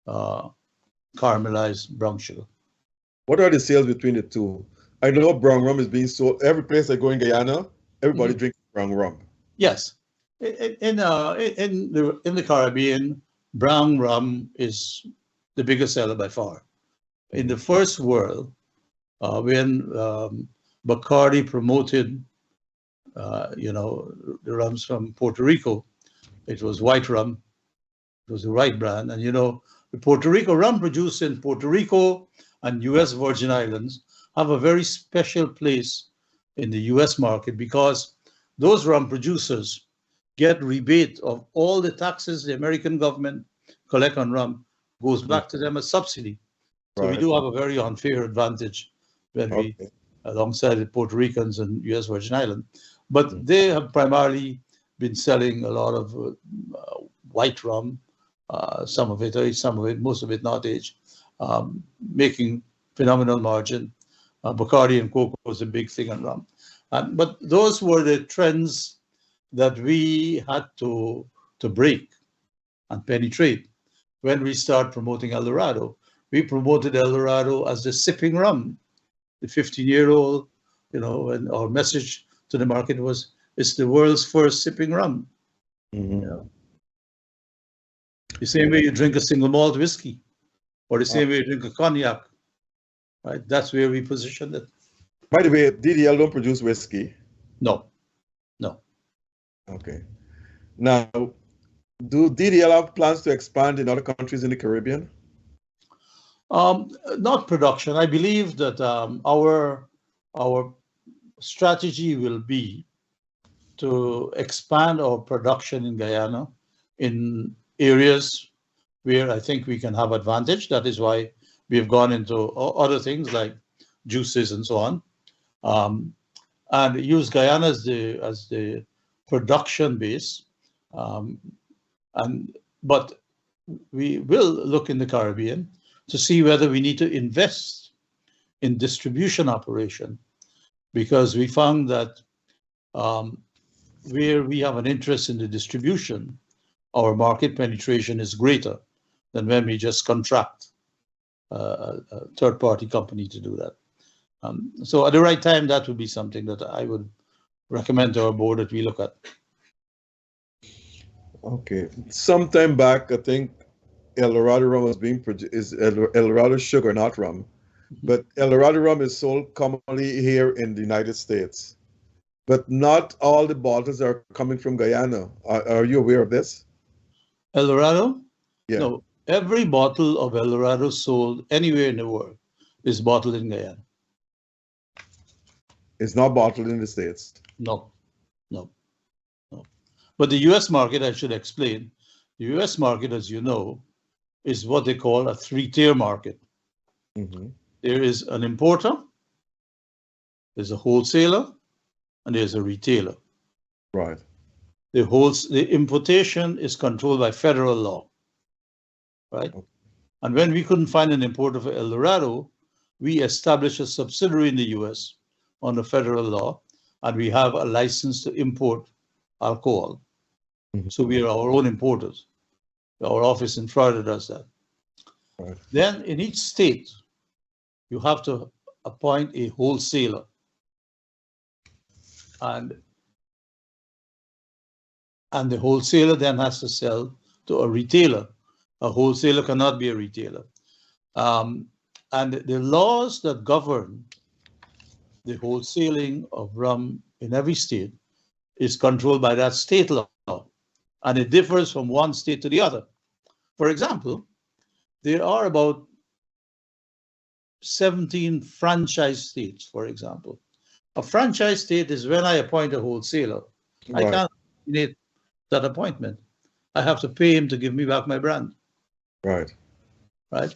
caramelized brown sugar. What are the sales between the two? I know brown rum is being sold every place I go in Guyana. Everybody drinks brown rum. Yes, in the Caribbean, brown rum is the biggest seller by far. In the first world, when Bacardi promoted, the rums from Puerto Rico, it was white rum. It was the right brand, and the Puerto Rico rum produced in Puerto Rico and U.S. Virgin Islands have a very special place in the U.S. market because those rum producers get rebate of all the taxes the American government collect on rum goes back to them as subsidy. So we do have a very unfair advantage when we, alongside the Puerto Ricans and U.S. Virgin Islands. But they have primarily been selling a lot of white rum, some of it aged, some of it, most of it not aged, making phenomenal margin. Bacardi and Cocoa was a big thing on rum. But those were the trends that we had to break and penetrate. When we start promoting El Dorado, we promoted El Dorado as the sipping rum, the 15-year-old, and our message to the market was, it's the world's first sipping rum. The same way you drink a single malt whiskey, or the same way you drink a cognac, right? That's where we positioned it. By the way, DDL don't produce whiskey. No. Okay. Now, do DDL have plans to expand in other countries in the Caribbean? Not production. I believe that our strategy will be to expand our production in Guyana in areas where I think we can have advantage. That is why we have gone into other things like juices and so on, and use Guyana as the production base. But we will look in the Caribbean to see whether we need to invest in distribution operation, because we found that where we have an interest in the distribution, our market penetration is greater than when we just contract a third-party company to do that. So at the right time, that would be something that I would recommend to our board that we look at. Okay. Sometime back, I think El Dorado rum was being produced, is El Dorado sugar, not rum. But El Dorado rum is sold commonly here in the United States. But not all the bottles are coming from Guyana. Are you aware of this? El Dorado? Yeah. No, every bottle of El Dorado sold anywhere in the world is bottled in Guyana. It's not bottled in the States. No, no, no. But the US market, I should explain, the US market, as you know, is what they call a three-tier market. Mm-hmm. There is an importer, there's a wholesaler, and there's a retailer. Right. The importation is controlled by federal law, right? Okay. And when we couldn't find an importer for El Dorado, we established a subsidiary in the US under federal law, and we have a license to import alcohol. Mm-hmm. So we are our own importers. Our office in Florida does that. Right. Then in each state, you have to appoint a wholesaler. And the wholesaler then has to sell to a retailer. A wholesaler cannot be a retailer. And the laws that govern the wholesaling of rum in every state is controlled by that state law. And it differs from one state to the other. For example, there are about 17 franchise states, for example. A franchise state is when I appoint a wholesaler. Right. I can't eliminate that appointment. I have to pay him to give me back my brand. Right. Right?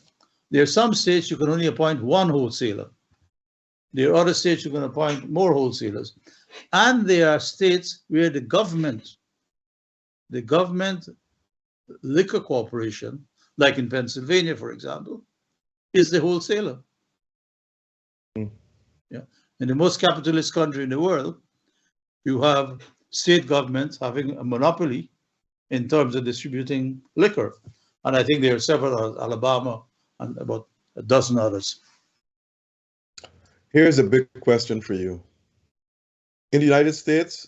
There are some states you can only appoint one wholesaler. There are other states you can appoint more wholesalers. And there are states where the government liquor corporation, like in Pennsylvania, for example, is the wholesaler. Mm. Yeah. In the most capitalist country in the world, you have state governments having a monopoly in terms of distributing liquor. And I think there are several, Alabama and about a dozen others. Here's a big question for you. In the United States,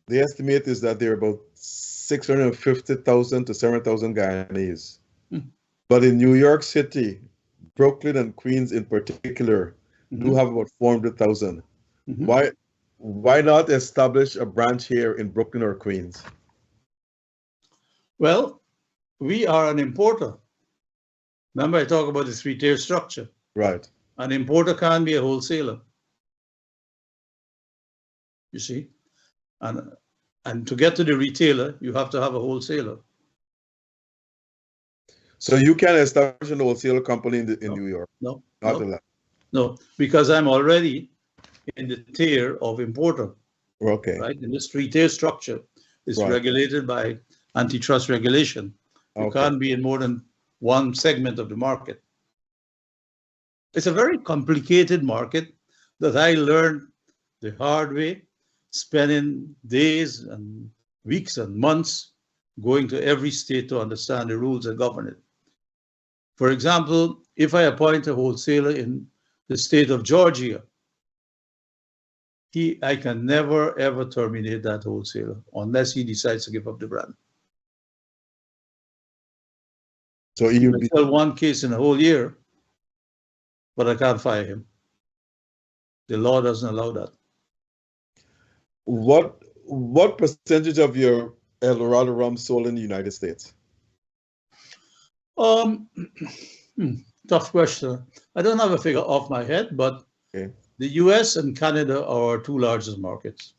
the estimate is that there are about 650,000 to 7,000 Guyanese. But in New York City, Brooklyn and Queens in particular, do have about 400,000. Why not establish a branch here in Brooklyn or Queens? Well, we are an importer. Remember I talk about the three-tier structure. Right. An importer can't be a wholesaler. You see? And to get to the retailer, you have to have a wholesaler. So you can establish a wholesale company in New York? No. Not allowed? No, because I'm already in the tier of importer. Okay. Right? And this three-tier structure is regulated by antitrust regulation. You can't be in more than one segment of the market. It's a very complicated market that I learned the hard way, spending days and weeks and months going to every state to understand the rules that govern it. For example, if I appoint a wholesaler in the state of Georgia, I can never, ever terminate that wholesaler unless he decides to give up the brand. So you can sell one case in a whole year, but I can't fire him. The law doesn't allow that. What percentage of your El Dorado rum sold in the United States? Tough question. I don't have a figure off my head, but the US and Canada are our two largest markets.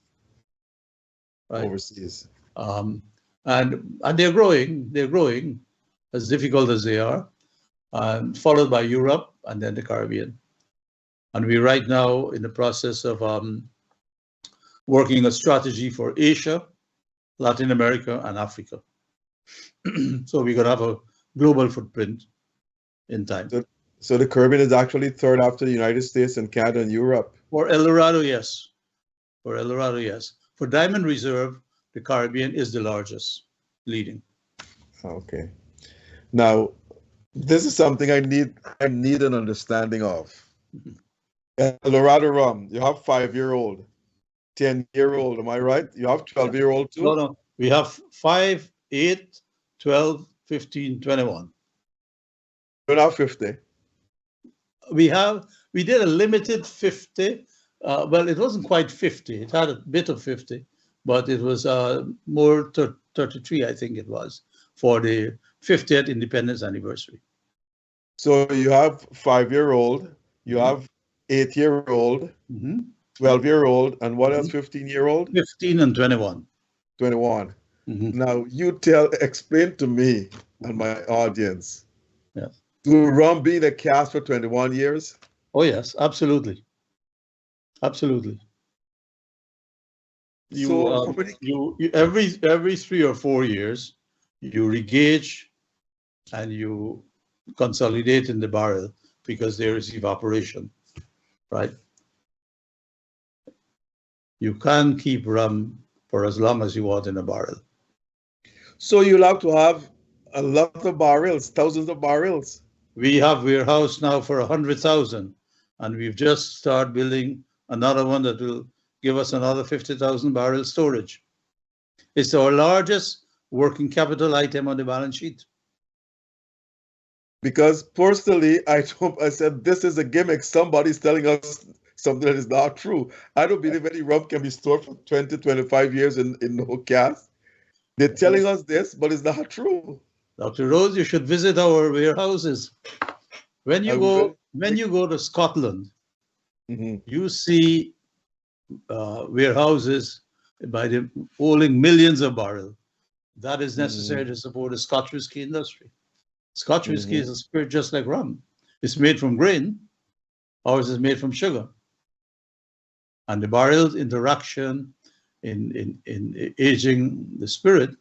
Right? Overseas. And they're growing. They're growing, as difficult as they are, followed by Europe and then the Caribbean. And we're right now in the process of working a strategy for Asia, Latin America, and Africa. So we're going to have a global footprint in time. So the Caribbean is actually third after the United States and Canada and Europe? For El Dorado, yes. For El Dorado, yes. For Diamond Reserve, the Caribbean is the largest, leading. Okay. Now, this is something I need an understanding of. El Dorado rum, you have 5-year-old, 10-year-old, am I right? You have 12-year-old too? No. We have 5, 8, 12, 15, 21. You're not 50. We did a limited 50 Well, it wasn't quite 50. It had a bit of 50, but it was more 33, I think it was, for the 50th independence anniversary. So you have 5-year-old, you have 8-year-old, 12-year-old, and what else? 15-year-old? 15 and 21. 21. Now explain to me and my audience. Yes. Do rum be the cask for 21 years? Oh yes, absolutely. Absolutely. You every 3 or 4 years, you regauge and you consolidate in the barrel because there is evaporation, right? You can't keep rum for as long as you want in a barrel. So you'll have to have a lot of barrels, thousands of barrels. We have warehouse now for 100,000, and we've just started building another one that will give us another 50,000 barrel storage. It's our largest working capital item on the balance sheet. Because personally, I said, this is a gimmick. Somebody's telling us something that is not true. I don't believe any rum can be stored for 20, 25 years in no cask. They're telling us this, but it's not true. Dr. Rose, you should visit our warehouses. When you go to Scotland, you see warehouses by the holding millions of barrels. That is necessary to support the Scotch whisky industry. Scotch whisky is a spirit just like rum. It's made from grain. Ours is made from sugar. And the barrel interaction in aging the spirit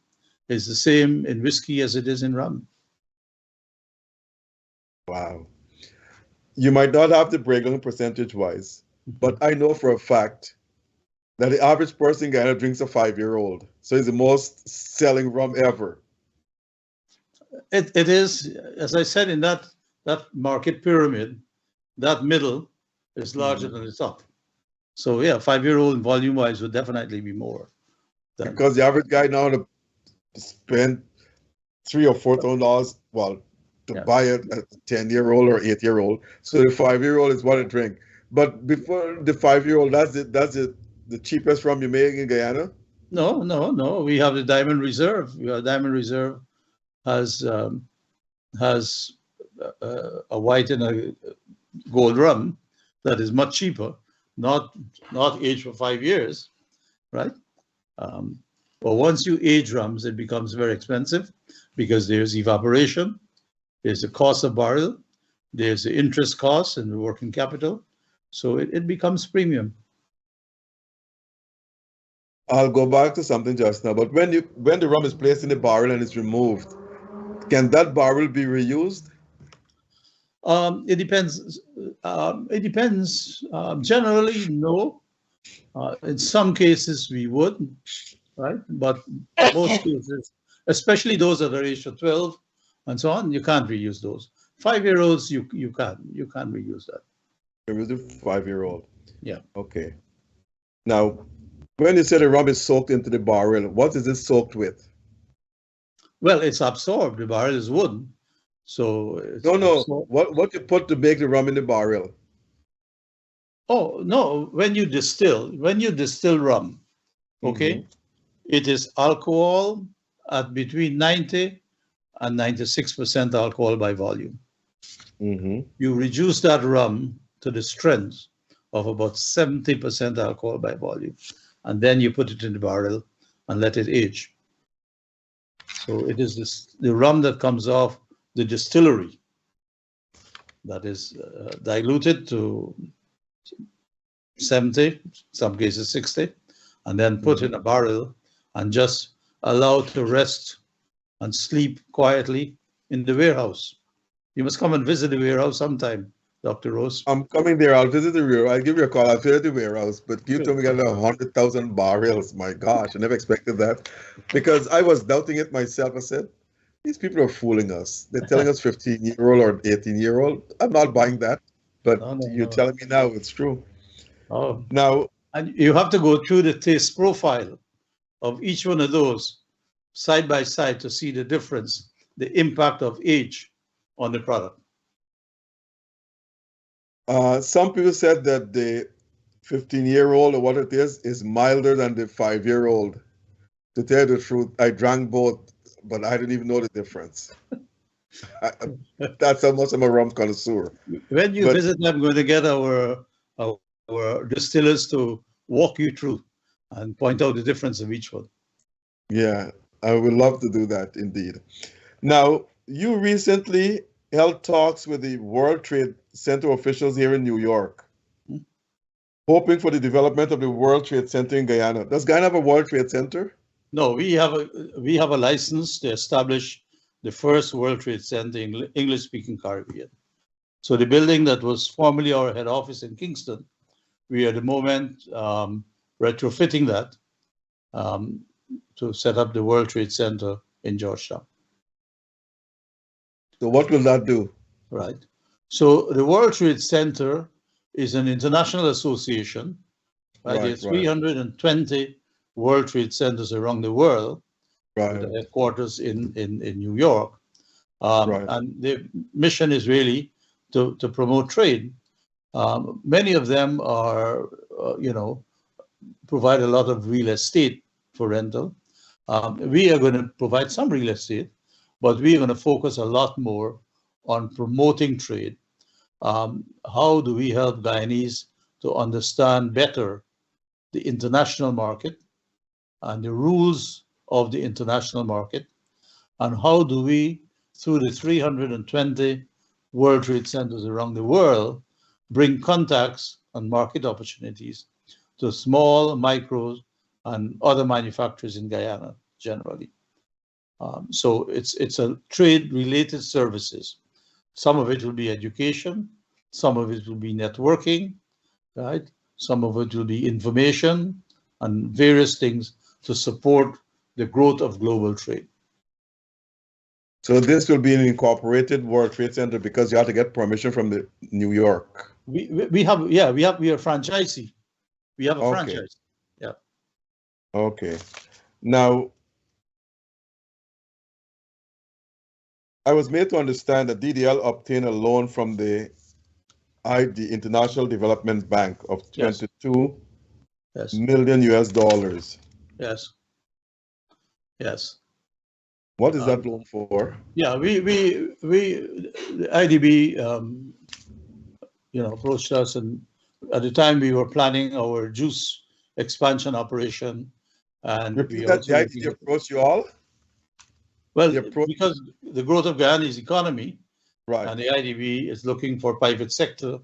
is the same in whiskey as it is in rum. Wow. You might not have the breakdown percentage-wise, but I know for a fact that the average person in Guyana drinks a 5-year-old. So it's the most selling rum ever. It is, as I said, in that market pyramid, that middle is larger than the top. So yeah, 5-year-old volume-wise would definitely be more. Because the average guy now to spend $3,000 or $4,000, well, to buy a 10-year-old or 8-year-old. So the 5-year-old is what I drink. But before the 5-year-old, that's the cheapest rum you make in Guyana? No. We have the Diamond Reserve. Diamond Reserve has a white and a gold rum that is much cheaper, not aged for 5 years, right? But once you age rums, it becomes very expensive because there's evaporation, there's the cost of barrel, there's the interest cost and the working capital, so it becomes premium. I'll go back to something just now, but when the rum is placed in the barrel and it's removed, can that barrel be reused? It depends. It depends. Generally, no. In some cases, we would, right? But most cases, especially those that are aged to 12 and so on, you can't reuse those. 5-year-olds, you can reuse that. Reuse the 5-year-old. Yeah. Okay. Now, when you say the rum is soaked into the barrel, what is it soaked with? Well, it's absorbed. The barrel is wooden, so it's no. absorbed. What you put to make the rum in the barrel? Oh no! When you distill rum, okay, it is alcohol at between 90 and 96% alcohol by volume. You reduce that rum to the strength of about 70% alcohol by volume, and then you put it in the barrel and let it age. So it is the rum that comes off the distillery that is diluted to 70, some cases 60, and then put in a barrel and just allowed to rest and sleep quietly in the warehouse. You must come and visit the warehouse sometime, Dr. Rose. I'm coming there. I'll visit the warehouse. I'll give you a call. I'll visit the warehouse. But you told me I got 100,000 barrels. My gosh, I never expected that. Because I was doubting it myself. I said, these people are fooling us. They're telling us 15-year-old or 18-year-old. I'm not buying that. But you're telling me now it's true. Oh. Now, and you have to go through the taste profile of each one of those side by side to see the difference, the impact of age on the product. Some people said that the 15-year-old or what it is milder than the 5-year-old. To tell you the truth, I drank both, but I didn't even know the difference. That's how much I'm a rum connoisseur. When you visit, I'm going to get our distillers to walk you through and point out the difference of each one. Yeah, I would love to do that indeed. Now, you recently held talks with the World Trade Center officials here in New York, hoping for the development of the World Trade Center in Guyana. Does Guyana have a World Trade Center? No, we have a license to establish the first World Trade Center in English-speaking Caribbean. So the building that was formerly our head office in Kingston, we are at the moment retrofitting that to set up the World Trade Center in Georgetown. So what will that do? Right. So the World Trade Center is an international association. Right? There's 320 World Trade Centers around the world, with the headquarters in New York. And the mission is really to promote trade. Many of them are, provide a lot of real estate for rental. We are going to provide some real estate, but we are going to focus a lot more on promoting trade. How do we help Guyanese to understand better the international market and the rules of the international market? And how do we, through the 320 World Trade Centers around the world, bring contacts and market opportunities to small, micro, and other manufacturers in Guyana generally? So it's a trade-related services. Some of it will be education, some of it will be networking, right? Some of it will be information and various things to support the growth of global trade. So this will be an incorporated World Trade Center because you have to get permission from the New York. We are franchisee. We have a franchise. Yeah. Okay. Now, I was made to understand that DDL obtained a loan from the International Development Bank of $22 million US. Yes. Yes. What is that loan for? Yeah, the IDB, approached us, and at the time we were planning our juice expansion operation, and the IDB approached you all? Well, because the growth of Guyana's economy, right, and the IDB is looking for private sector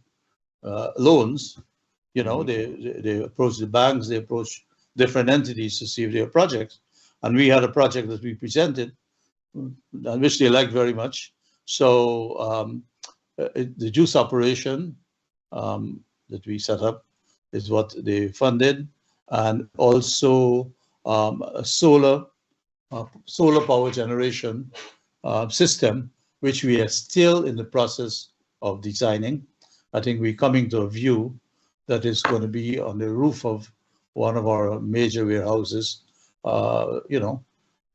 loans. They approach the banks, they approach different entities to see if they have projects, and we had a project that we presented, which they liked very much. So the juice operation that we set up is what they funded, and also a solar power generation system, which we are still in the process of designing. I think we're coming to a view that is going to be on the roof of one of our major warehouses, to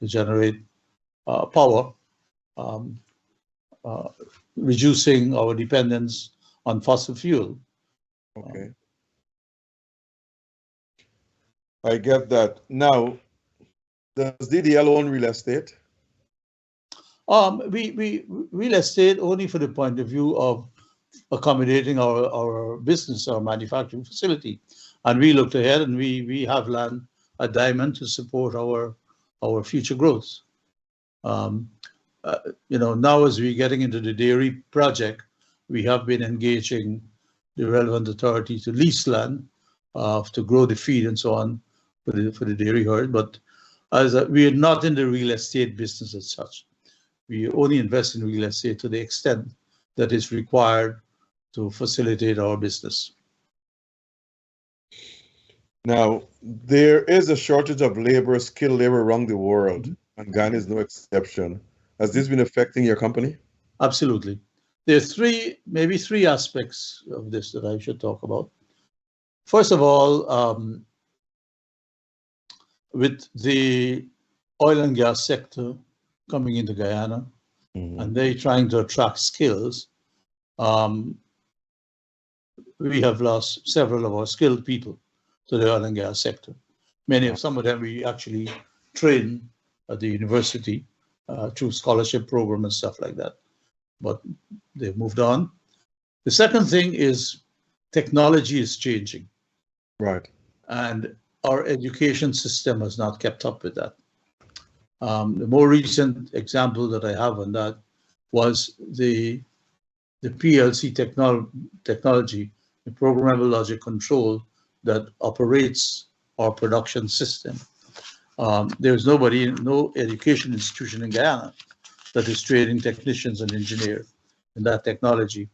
generate power, reducing our dependence on fossil fuel. Okay. I get that. Now, does DDL own real estate? We real estate only for the point of view of accommodating our business, our manufacturing facility. And we looked ahead, and we have land at Diamond to support our future growth. Now as we're getting into the dairy project, we have been engaging the relevant authority to lease land to grow the feed and so on for the dairy herd. But we are not in the real estate business as such. We only invest in real estate to the extent that is required to facilitate our business. Now, there is a shortage of labor, skilled labor around the world, and Ghana is no exception. Has this been affecting your company? Absolutely. There are maybe three aspects of this that I should talk about. First of all, with the oil and gas sector coming into Guyana, and they trying to attract skills, we have lost several of our skilled people to the oil and gas sector. Some of them we actually train at the university through scholarship program and stuff like that, but they've moved on. The second thing is technology is changing. Right. And our education system has not kept up with that. The more recent example that I have on that was the PLC technology, the programmable logic control that operates our production system. There's no education institution in Guyana that is training technicians and engineers in that technology.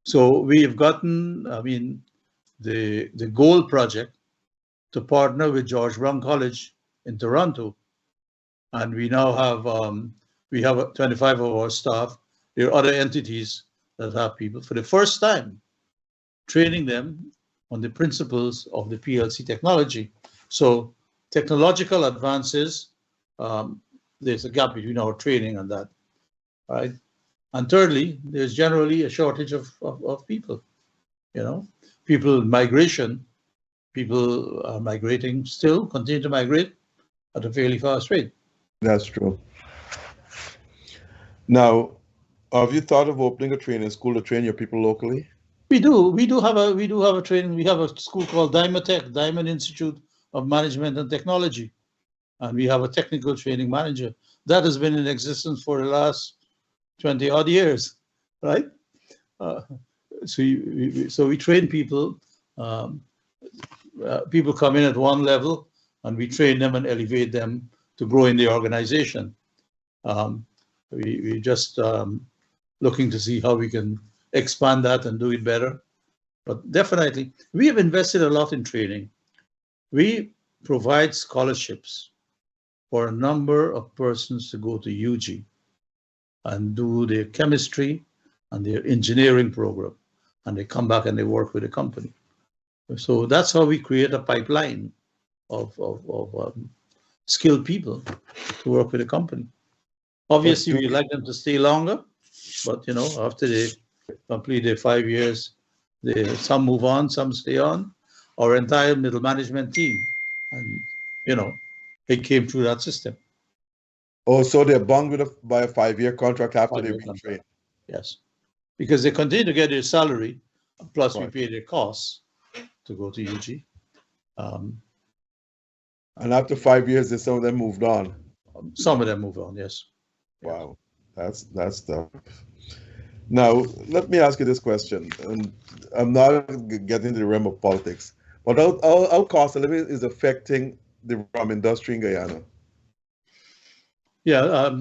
So we have gotten, the goal project to partner with George Brown College in Toronto. And we now have, 25 of our staff. There are other entities that have people for the first time training them on the principles of the PLC technology. So technological advances, there's a gap between our training and that, right? And thirdly, there's generally a shortage of people, people migration, people are migrating still, continue to migrate at a fairly fast rate. That's true. Now, have you thought of opening a training school to train your people locally? We do have a training. We have a school called Diamond Institute of Management and Technology, and we have a technical training manager that has been in existence for the last 20 odd years, right? So we train people. People come in at one level, and we train them and elevate them to grow in the organization. We just looking to see how we can expand that and do it better. But definitely, we have invested a lot in training. We provide scholarships for a number of persons to go to UG and do their chemistry and their engineering program, and they come back and they work with the company. So that's how we create a pipeline of skilled people to work with the company. Obviously, we like them to stay longer, but after they complete their 5 years, some move on, some stay on. Our entire middle management team, and it came through that system. Oh, so they're bound by a 5-year contract after they retrain. Yes, because they continue to get their salary, plus we pay their costs to go to UG. And after 5 years, some of them moved on. Some of them move on, yes. Wow, that's tough. Now, let me ask you this question, and I'm not getting into the realm of politics, but how cost of living is affecting the rum industry in Guyana? Yeah,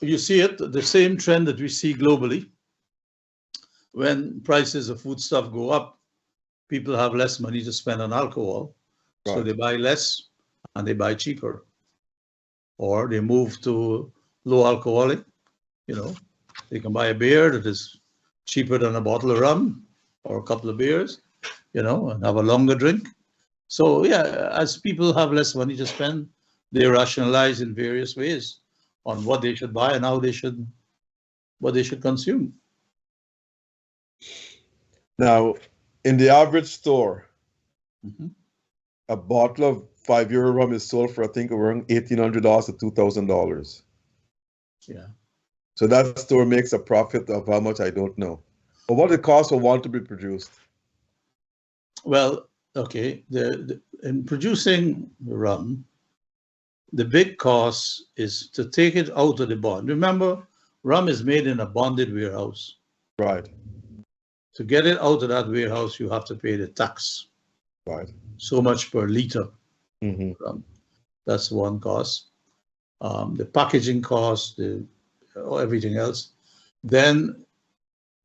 you see it, the same trend that we see globally. When prices of foodstuff go up, people have less money to spend on alcohol, so they buy less and they buy cheaper, or they move to low alcoholic. They can buy a beer that is cheaper than a bottle of rum or a couple of beers, and have a longer drink. So yeah, as people have less money to spend, they rationalize in various ways on what they should buy and what they should consume. Now, in the average store, a bottle of €5 rum is sold for, I think, around $1,800 to $2,000. Yeah. So that store makes a profit of how much, I don't know. But what it costs for one to be produced? Well, okay, in producing rum, the big cost is to take it out of the bond. Remember, rum is made in a bonded warehouse. Right. To get it out of that warehouse, you have to pay the tax. Right. So much per liter. That's one cost. The packaging cost, everything else. Then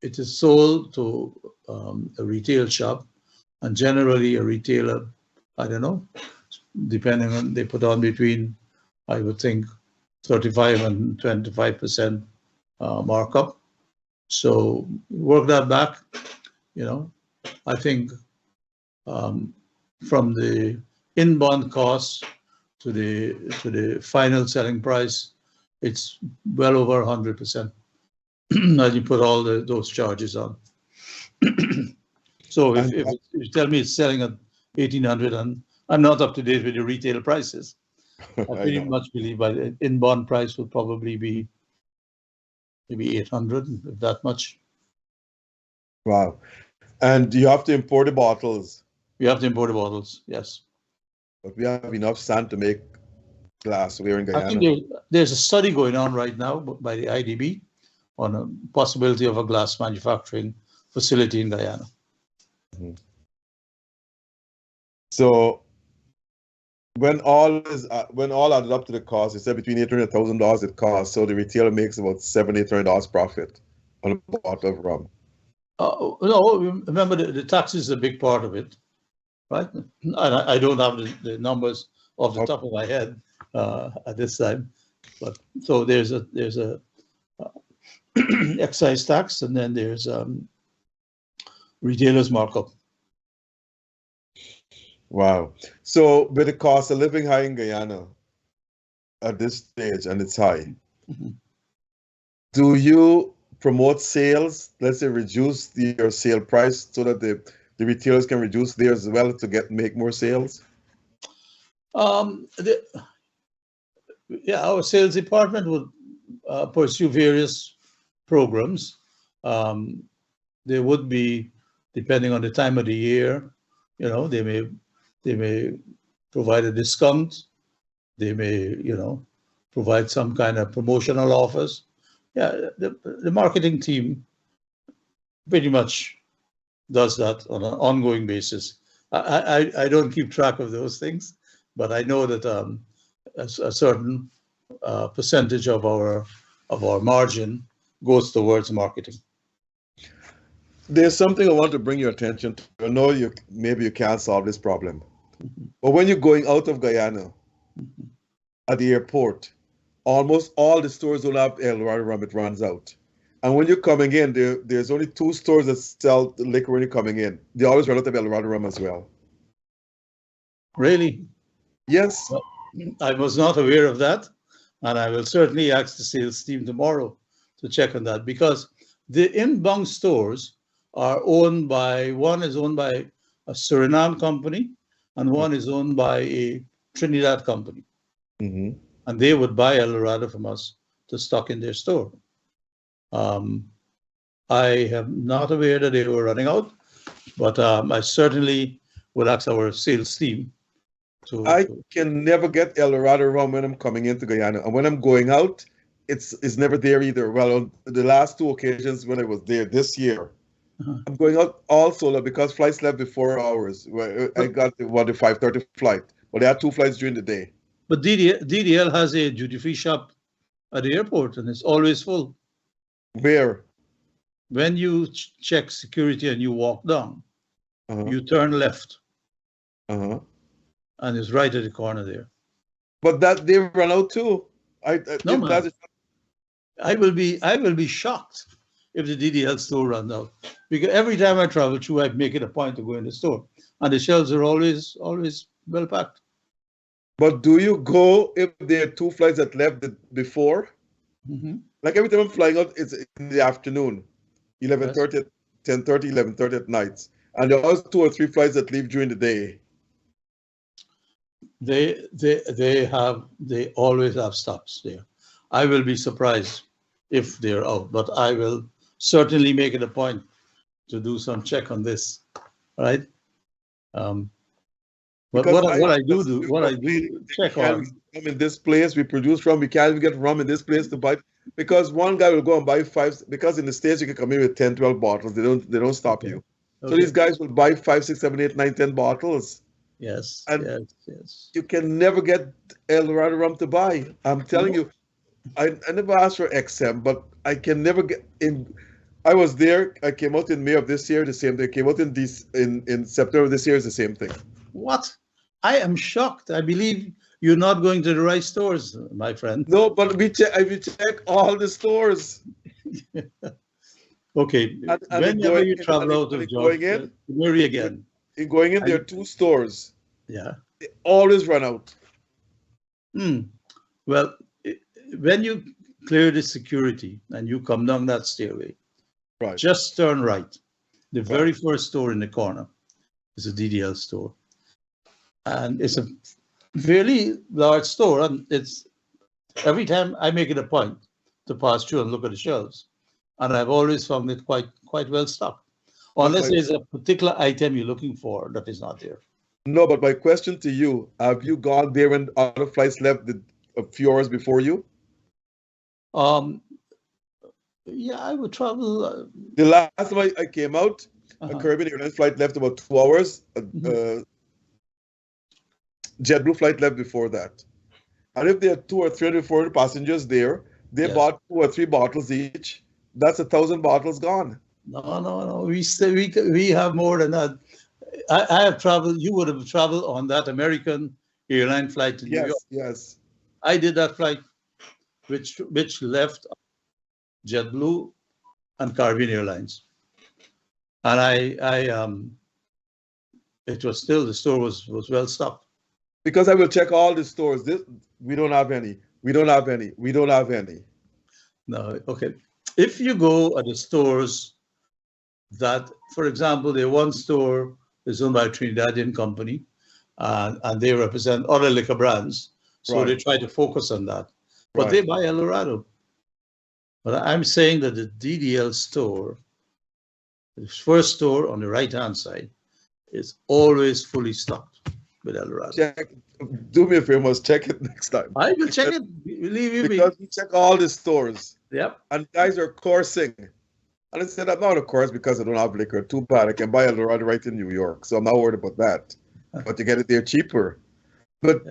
it is sold to a retail shop, and generally a retailer, I don't know, depending on, they put on between, I would think, 35 and 25% markup. So work that back, I think from the in-bond cost to the final selling price, it's well over 100%. And you put all those charges on. So if And you tell me it's selling at 1,800, and I'm not up to date with the retail prices, I I pretty know. much believe by the in-bond price will probably be maybe 800, if that much. Wow. And you have to import the bottles, We have to import the bottles, yes. but we have enough sand to make glass. We're in I think Guyana. there's a study going on right now by the IDB on a possibility of a glass manufacturing facility in Guyana. So when all added up to the cost, it's said between $800,000 it costs. So the retailer makes about $700-800 profit on a bottle of rum. No, remember the tax is a big part of it, right? I don't have the numbers off the top of my head at this time, but so there's a excise tax, and then there's retailer's markup. Wow. So with the cost of living high in Guyana at this stage, and it's high, do you promote sales? Let's say reduce your sale price so that the retailers can reduce theirs as well to make more sales? Yeah, our sales department would pursue various programs. There would be, depending on the time of the year, you know, they may provide a discount. They may, you know, provide some kind of promotional offers. Yeah, the marketing team pretty much does that on an ongoing basis. I don't keep track of those things, but I know that a certain percentage of our margin goes towards marketing. There's something I want to bring your attention to. I know maybe you can't solve this problem, but when you're going out of Guyana at the airport, almost all the stores don't have El Dorado rum. It runs out. And when you're coming in, there's only 2 stores that sell the liquor when you're coming in. They always run out of El Dorado rum as well. Really? Yes. Well, I was not aware of that, and I will certainly ask the sales team tomorrow to check on that, because the inbound stores are owned by, one is owned by a Suriname company, and one is owned by a Trinidad company. Mm-hmm. And they would buy El Dorado from us to stock in their store. I am not aware that they were running out, but I certainly would ask our sales team I can never get El Dorado rum when I'm coming into Guyana. And when I'm going out, it's never there either. Well, on the last 2 occasions when I was there this year, I'm going out all solo because flights left before hours. I got the 5:30 flight, but they had 2 flights during the day. But DDL has a duty-free shop at the airport, and it's always full. Where? When you check security and you walk down, you turn left, and it's right at the corner there. But that they run out too. I will be shocked if the DDL store runs out, because every time I travel through, I make it a point to go in the store, and the shelves are always well packed. But do you go if there are 2 flights that left before? Like every time I'm flying out, it's in the afternoon, 11:30, 10:30, 11:30 at night, and there are also 2 or 3 flights that leave during the day. They always have stops there. I will be surprised if they're out, but I will certainly make it a point to do some check on this, right? But what I do check on. In this place, we produce rum. We can't even get rum in this place to buy, because one guy will go and buy 5. Because in the States you can come in with 10, 12 bottles. They don't stop you. So these guys will buy 5, 6, 7, 8, 9, 10 bottles. Yes. And yes. you can never get El Dorado rum to buy. I'm telling you, I never asked for XM, but I can never get in. I was there. I came out in May of this year, the same thing. I came out in September of this year, is the same thing. What? I am shocked. I believe you're not going to the right stores, my friend. No, but we check all the stores. Okay. Whenever you travel out of Georgia, Murray again. Going in, there are 2 stores. Yeah. They always run out. Well, when you clear the security and you come down that stairway, right, just turn right. The very first store in the corner is a DDL store. And it's a fairly large store. And it's every time I make it a point to pass through and look at the shelves. And I've always found it quite well stocked. Unless there's a particular item you're looking for that is not there. No, but my question to you, have you gone there when other flights left a few hours before you? Yeah, I would travel. The last time I came out, a Caribbean Airlines flight left about 2 hours. JetBlue flight left before that. And if there are 200 or 300, 400 passengers there, they bought 2 or 3 bottles each. That's 1,000 bottles gone. No. We have more than that. I have traveled. You would have traveled on that American airline flight to New York. Yes. I did that flight, which left JetBlue and Caribbean Airlines, and it was still, the store was well stocked. Because I will check all the stores. We don't have any. We don't have any. We don't have any. No, okay. If you go at the stores that, for example, the one store is owned by a Trinidadian company, and they represent other liquor brands, so they try to focus on that. But they buy El Dorado. But I'm saying that the DDL store, the first store on the right-hand side, is always fully stocked with El Dorado. Do me a favor, must check it next time. I will check it, believe you me. Because we check all the stores. Yep. And guys are coursing. And I said, I'm not a course because I don't have liquor. Too bad. I can buy El Dorado right in New York. So I'm not worried about that. But you get it there cheaper. But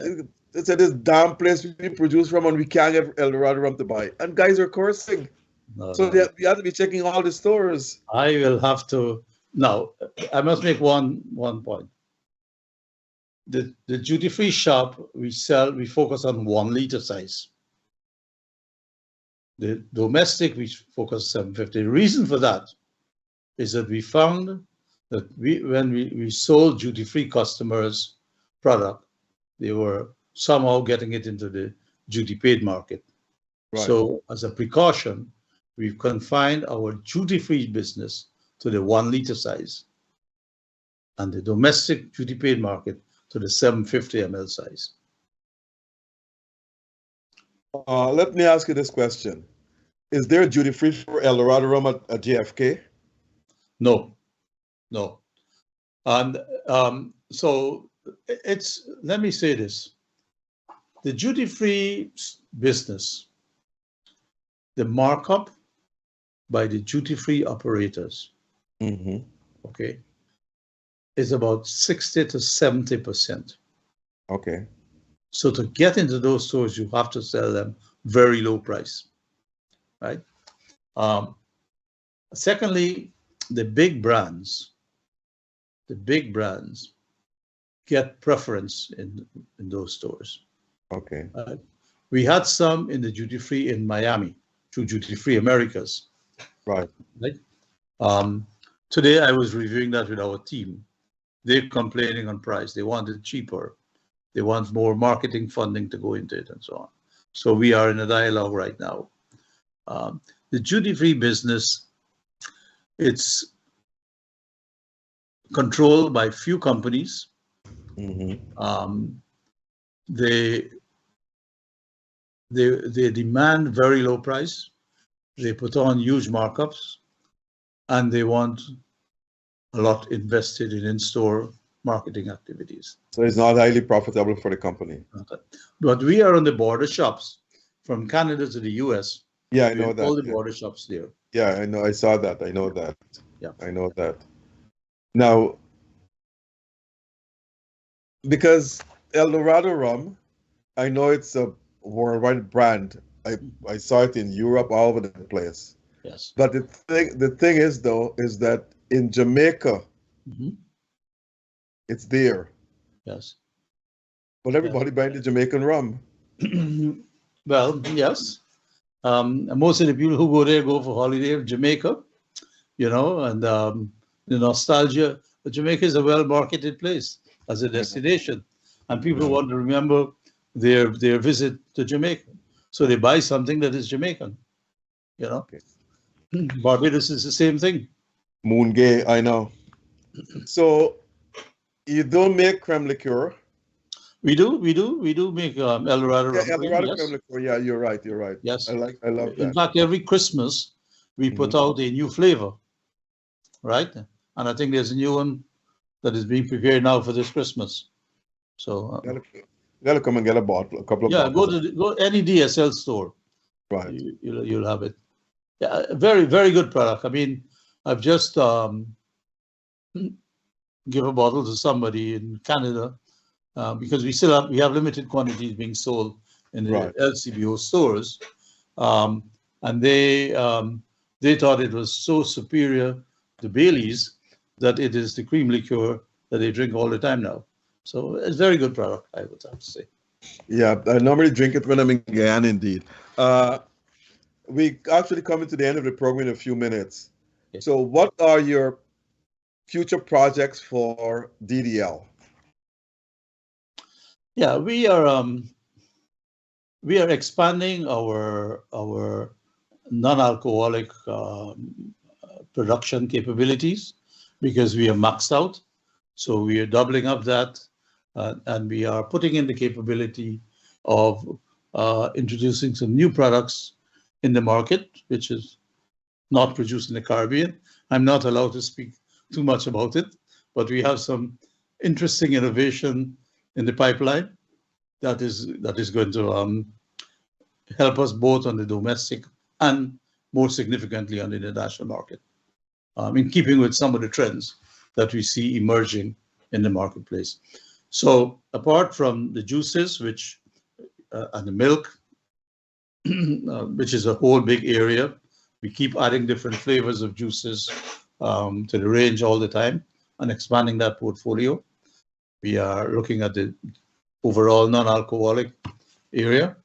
they said this damn place we produce from and we can't get El Dorado rum to buy. And guys are coursing. So we have to be checking all the stores. I will have to. Now, I must make one point. The duty-free shop we focus on 1 liter size. The domestic, we focus 750. The reason for that is that we found that when we sold duty-free customers product, they were somehow getting it into the duty-paid market. So as a precaution, we've confined our duty-free business to the 1 liter size and the domestic duty-paid market to the 750 ml size. Let me ask you this question. Is there a duty-free for El Dorado rum at JFK? No. And so let me say this. The duty-free business, the markup by the duty-free operators, okay, is about 60 to 70%. Okay. So to get into those stores, you have to sell them very low price, right? Secondly, the big brands get preference in those stores. Okay. We had some in the duty-free in Miami through Duty-Free Americas. Right. Today I was reviewing that with our team. They're complaining on price. They want it cheaper. They want more marketing funding to go into it and so on. So we are in a dialogue right now. The duty-free business, it's controlled by few companies. They demand very low price. They put on huge markups, and they want a lot invested in-store marketing activities. So it's not highly profitable for the company. But we are on the border shops from Canada to the US. Yeah, I know that. All the border shops there. Yeah, I know. I saw that. I know that. Yeah, I know that. Now, because El Dorado rum, I know it's a worldwide brand. I saw it in Europe, all over the place. Yes. But the thing is, though, is that in Jamaica, it's there. Yes. But everybody buying the Jamaican rum. Well, yes. Most of the people who go there go for holiday in Jamaica, and the nostalgia. Jamaica is a well-marketed place as a destination, and people want to remember their visit to Jamaica. So they buy something that is Jamaican, Okay. Barbados is the same thing. Moon Gay, I know. So you don't make creme liqueur. We do make El Dorado Yeah, rum cream, Eldorado yes. creme liqueur. Yeah, you're right. You're right. Yes. I love In that. fact, every Christmas we put out a new flavor, right? And I think there's a new one that is being prepared now for this Christmas. So Gotta come and get a bottle, a couple of yeah, bottles. go any DSL store. Right. You'll have it. Yeah, very, very good product. I mean, I've just give a bottle to somebody in Canada because we have limited quantities being sold in the Right. LCBO stores, and they thought it was so superior to Bailey's that it is the cream liqueur that they drink all the time now. So it's a very good product, I would have to say. Yeah, I normally drink it when I'm in Guyana, indeed. We actually coming to the end of the program in a few minutes. Yes. So what are your future projects for DDL? Yeah, we are expanding our non-alcoholic production capabilities because we are maxed out. So we are doubling up that, and we are putting in the capability of introducing some new products in the market, which is not produced in the Caribbean. I'm not allowed to speak too much about it, but we have some interesting innovation in the pipeline that is going to help us both on the domestic and more significantly on the international market, in keeping with some of the trends that we see emerging in the marketplace. So apart from the juices, which and the milk, which is a whole big area, we keep adding different flavors of juices to the range all the time and expanding that portfolio. We are looking at the overall non-alcoholic area,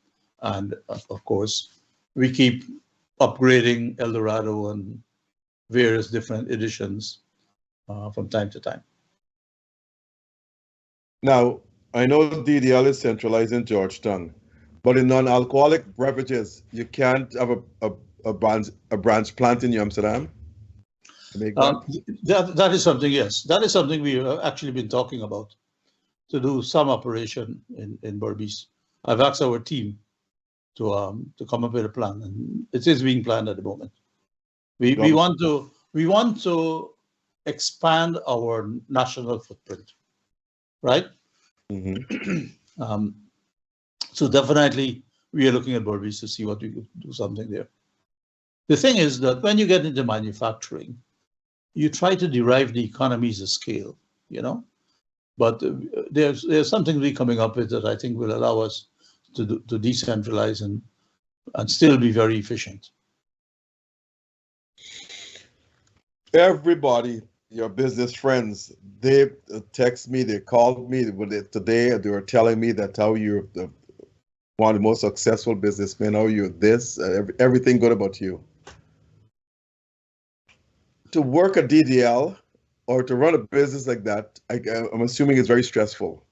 and of course, we keep upgrading El Dorado and various different editions from time to time. Now, I know DDL is centralized in Georgetown, but in non-alcoholic beverages, you can't have a branch plant in Amsterdam? That is something, yes. That is something we have actually been talking about, to do some operation in Berbice. I've asked our team to come up with a plan, and it is being planned at the moment. We want to expand our national footprint, right? Mm-hmm. So definitely we are looking at Berbice to see what we could do something there. The thing is that when you get into manufacturing, you try to derive the economies of scale, you know, but there's something we're coming up with that I think will allow us to decentralize and still be very efficient. Everybody, your business friends, they text me, they called me today, they were telling me that how you're one of the most successful businessmen, how you're this, everything good about you. To work at DDL or to run a business like that, I'm assuming it's very stressful.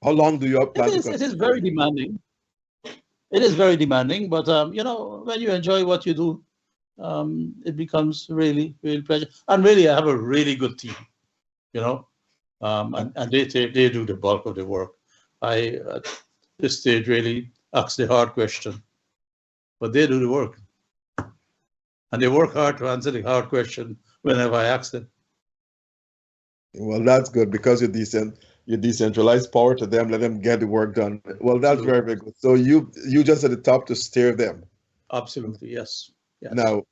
How long do you plan to continue? It is very demanding. It is very demanding, but you know, when you enjoy what you do, it becomes really, really pleasure. And really, I have a really good team, you know, and they do the bulk of the work. I, at this stage, really ask the hard question, but they do the work. And they work hard to answer the hard question whenever I ask them. Well, that's good because you decentralize power to them, let them get the work done. Well, that's very, very good. So you just at the top to steer them. Absolutely, yes. Yes. Now,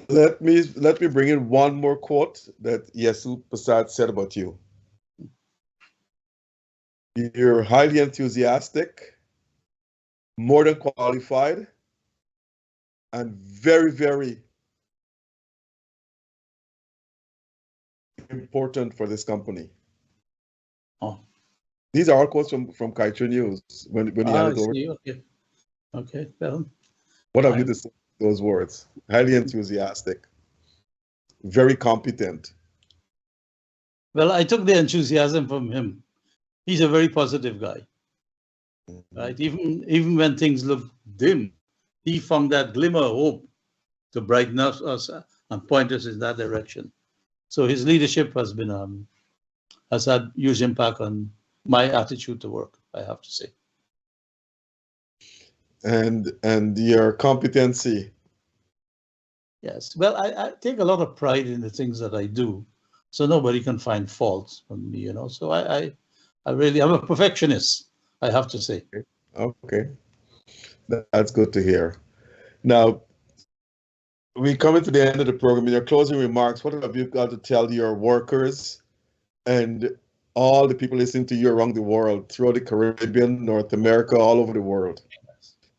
let me bring in one more quote that Yesu Prasad said about you. You're highly enthusiastic, more than qualified, and very, very important for this company. Oh. These are all quotes from Kaiser News when he handed over. Okay, well. What have you to say those words? Highly enthusiastic, very competent. Well, I took the enthusiasm from him. He's a very positive guy, right? Even when things look dim, he found that glimmer of hope to brighten us and point us in that direction. So his leadership has been has had huge impact on my attitude to work, I have to say. And your competency. Yes, well, I take a lot of pride in the things that I do, so nobody can find faults on me, So I really, I'm a perfectionist, I have to say. Okay, that's good to hear. Now, we coming to the end of the program. In your closing remarks, what have you got to tell your workers and all the people listening to you around the world, throughout the Caribbean, North America, all over the world,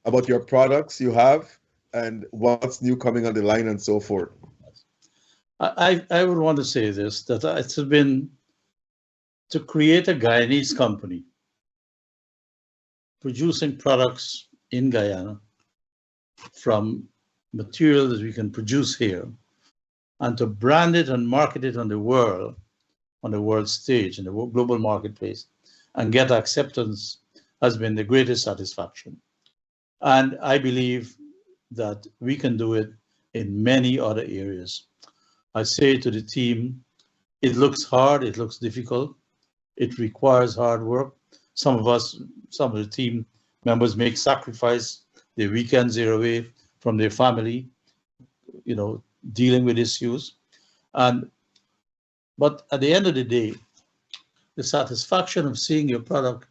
about your products you have and what's new coming on the line and so forth? I would want to say this, that it's been to create a Guyanese company producing products in Guyana from material that we can produce here, and to brand it and market it on the world stage, in the global marketplace, and get acceptance has been the greatest satisfaction. And I believe that we can do it in many other areas. I say to the team, it looks hard, it looks difficult, it requires hard work. Some of the team members make sacrifice, their weekends they're away from their family, dealing with issues. But at the end of the day, the satisfaction of seeing your product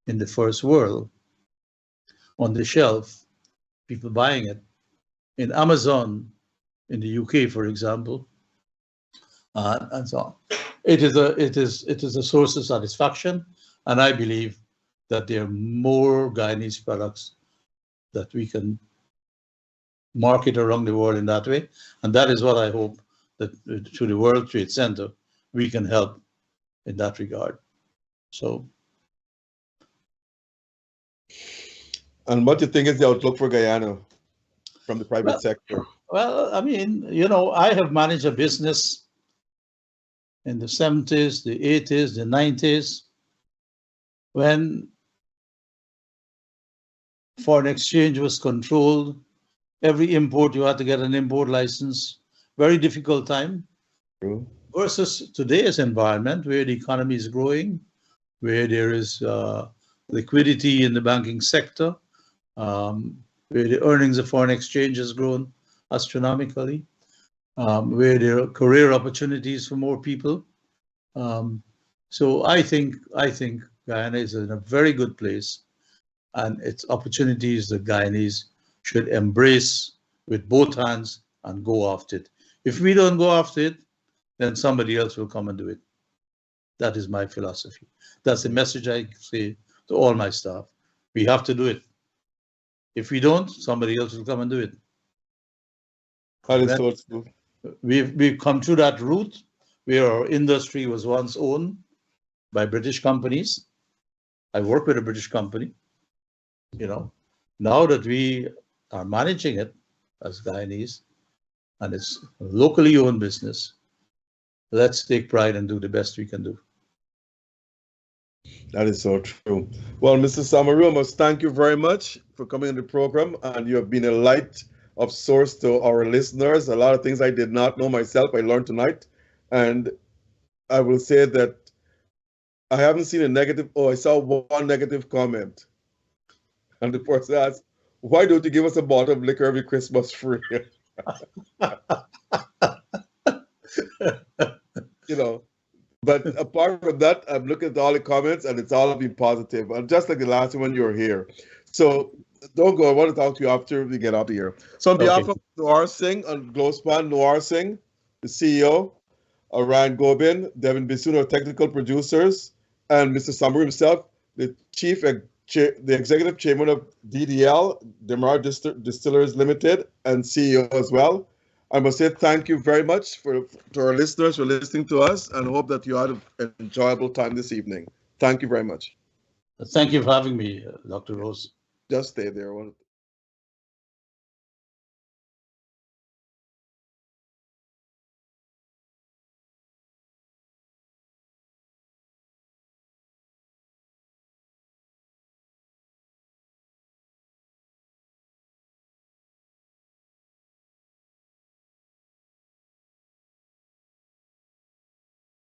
in the first world, on the shelf, people buying it, in Amazon, in the UK, for example, and so on. It is a source of satisfaction, and I believe that there are more Guyanese products that we can market around the world in that way, and that is what I hope that through the World Trade Center we can help in that regard. So. And what do you think is the outlook for Guyana from the private sector? Well, I mean, I have managed a business in the 70s, the 80s, the 90s, when foreign exchange was controlled. Every import, you had to get an import license. Very difficult time. True. Versus today's environment, where the economy is growing, where there is liquidity in the banking sector, where the earnings of foreign exchange has grown astronomically, where there are career opportunities for more people. So I think Guyana is in a very good place, and it's opportunities that Guyanese should embrace with both hands and go after it. If we don't go after it, then somebody else will come and do it. That is my philosophy. That's the message I say to all my staff. We have to do it. If we don't, somebody else will come and do it. That is so true. We've come through that route where our industry was once owned by British companies. I work with a British company. Now that we are managing it as Guyanese, and it's a locally owned business, let's take pride and do the best we can do. That is so true. Well, Mr. Samaroo, I must thank you very much for coming on the program, and you have been a light of source to our listeners. A lot of things I did not know myself, I learned tonight. And I will say that I haven't seen a negative, I saw one negative comment. And the person asked, why don't you give us a bottle of liquor every Christmas free? But apart from that, I'm looking at all the comments and it's all been positive. And just like the last one, you were here. So don't go. I want to talk to you after we get out of here. So on behalf of Noir Singh and Globespan, Noir Singh, the CEO, Ryan Gobin, Devin Bissoon, our technical producers, and Mr. Samaroo himself, the the executive chairman of DDL, Demar Distillers Limited, and CEO as well. I must say thank you very much to our listeners for listening to us, and hope that you had an enjoyable time this evening. Thank you very much. Thank you for having me, Dr. Rose. Just stay there.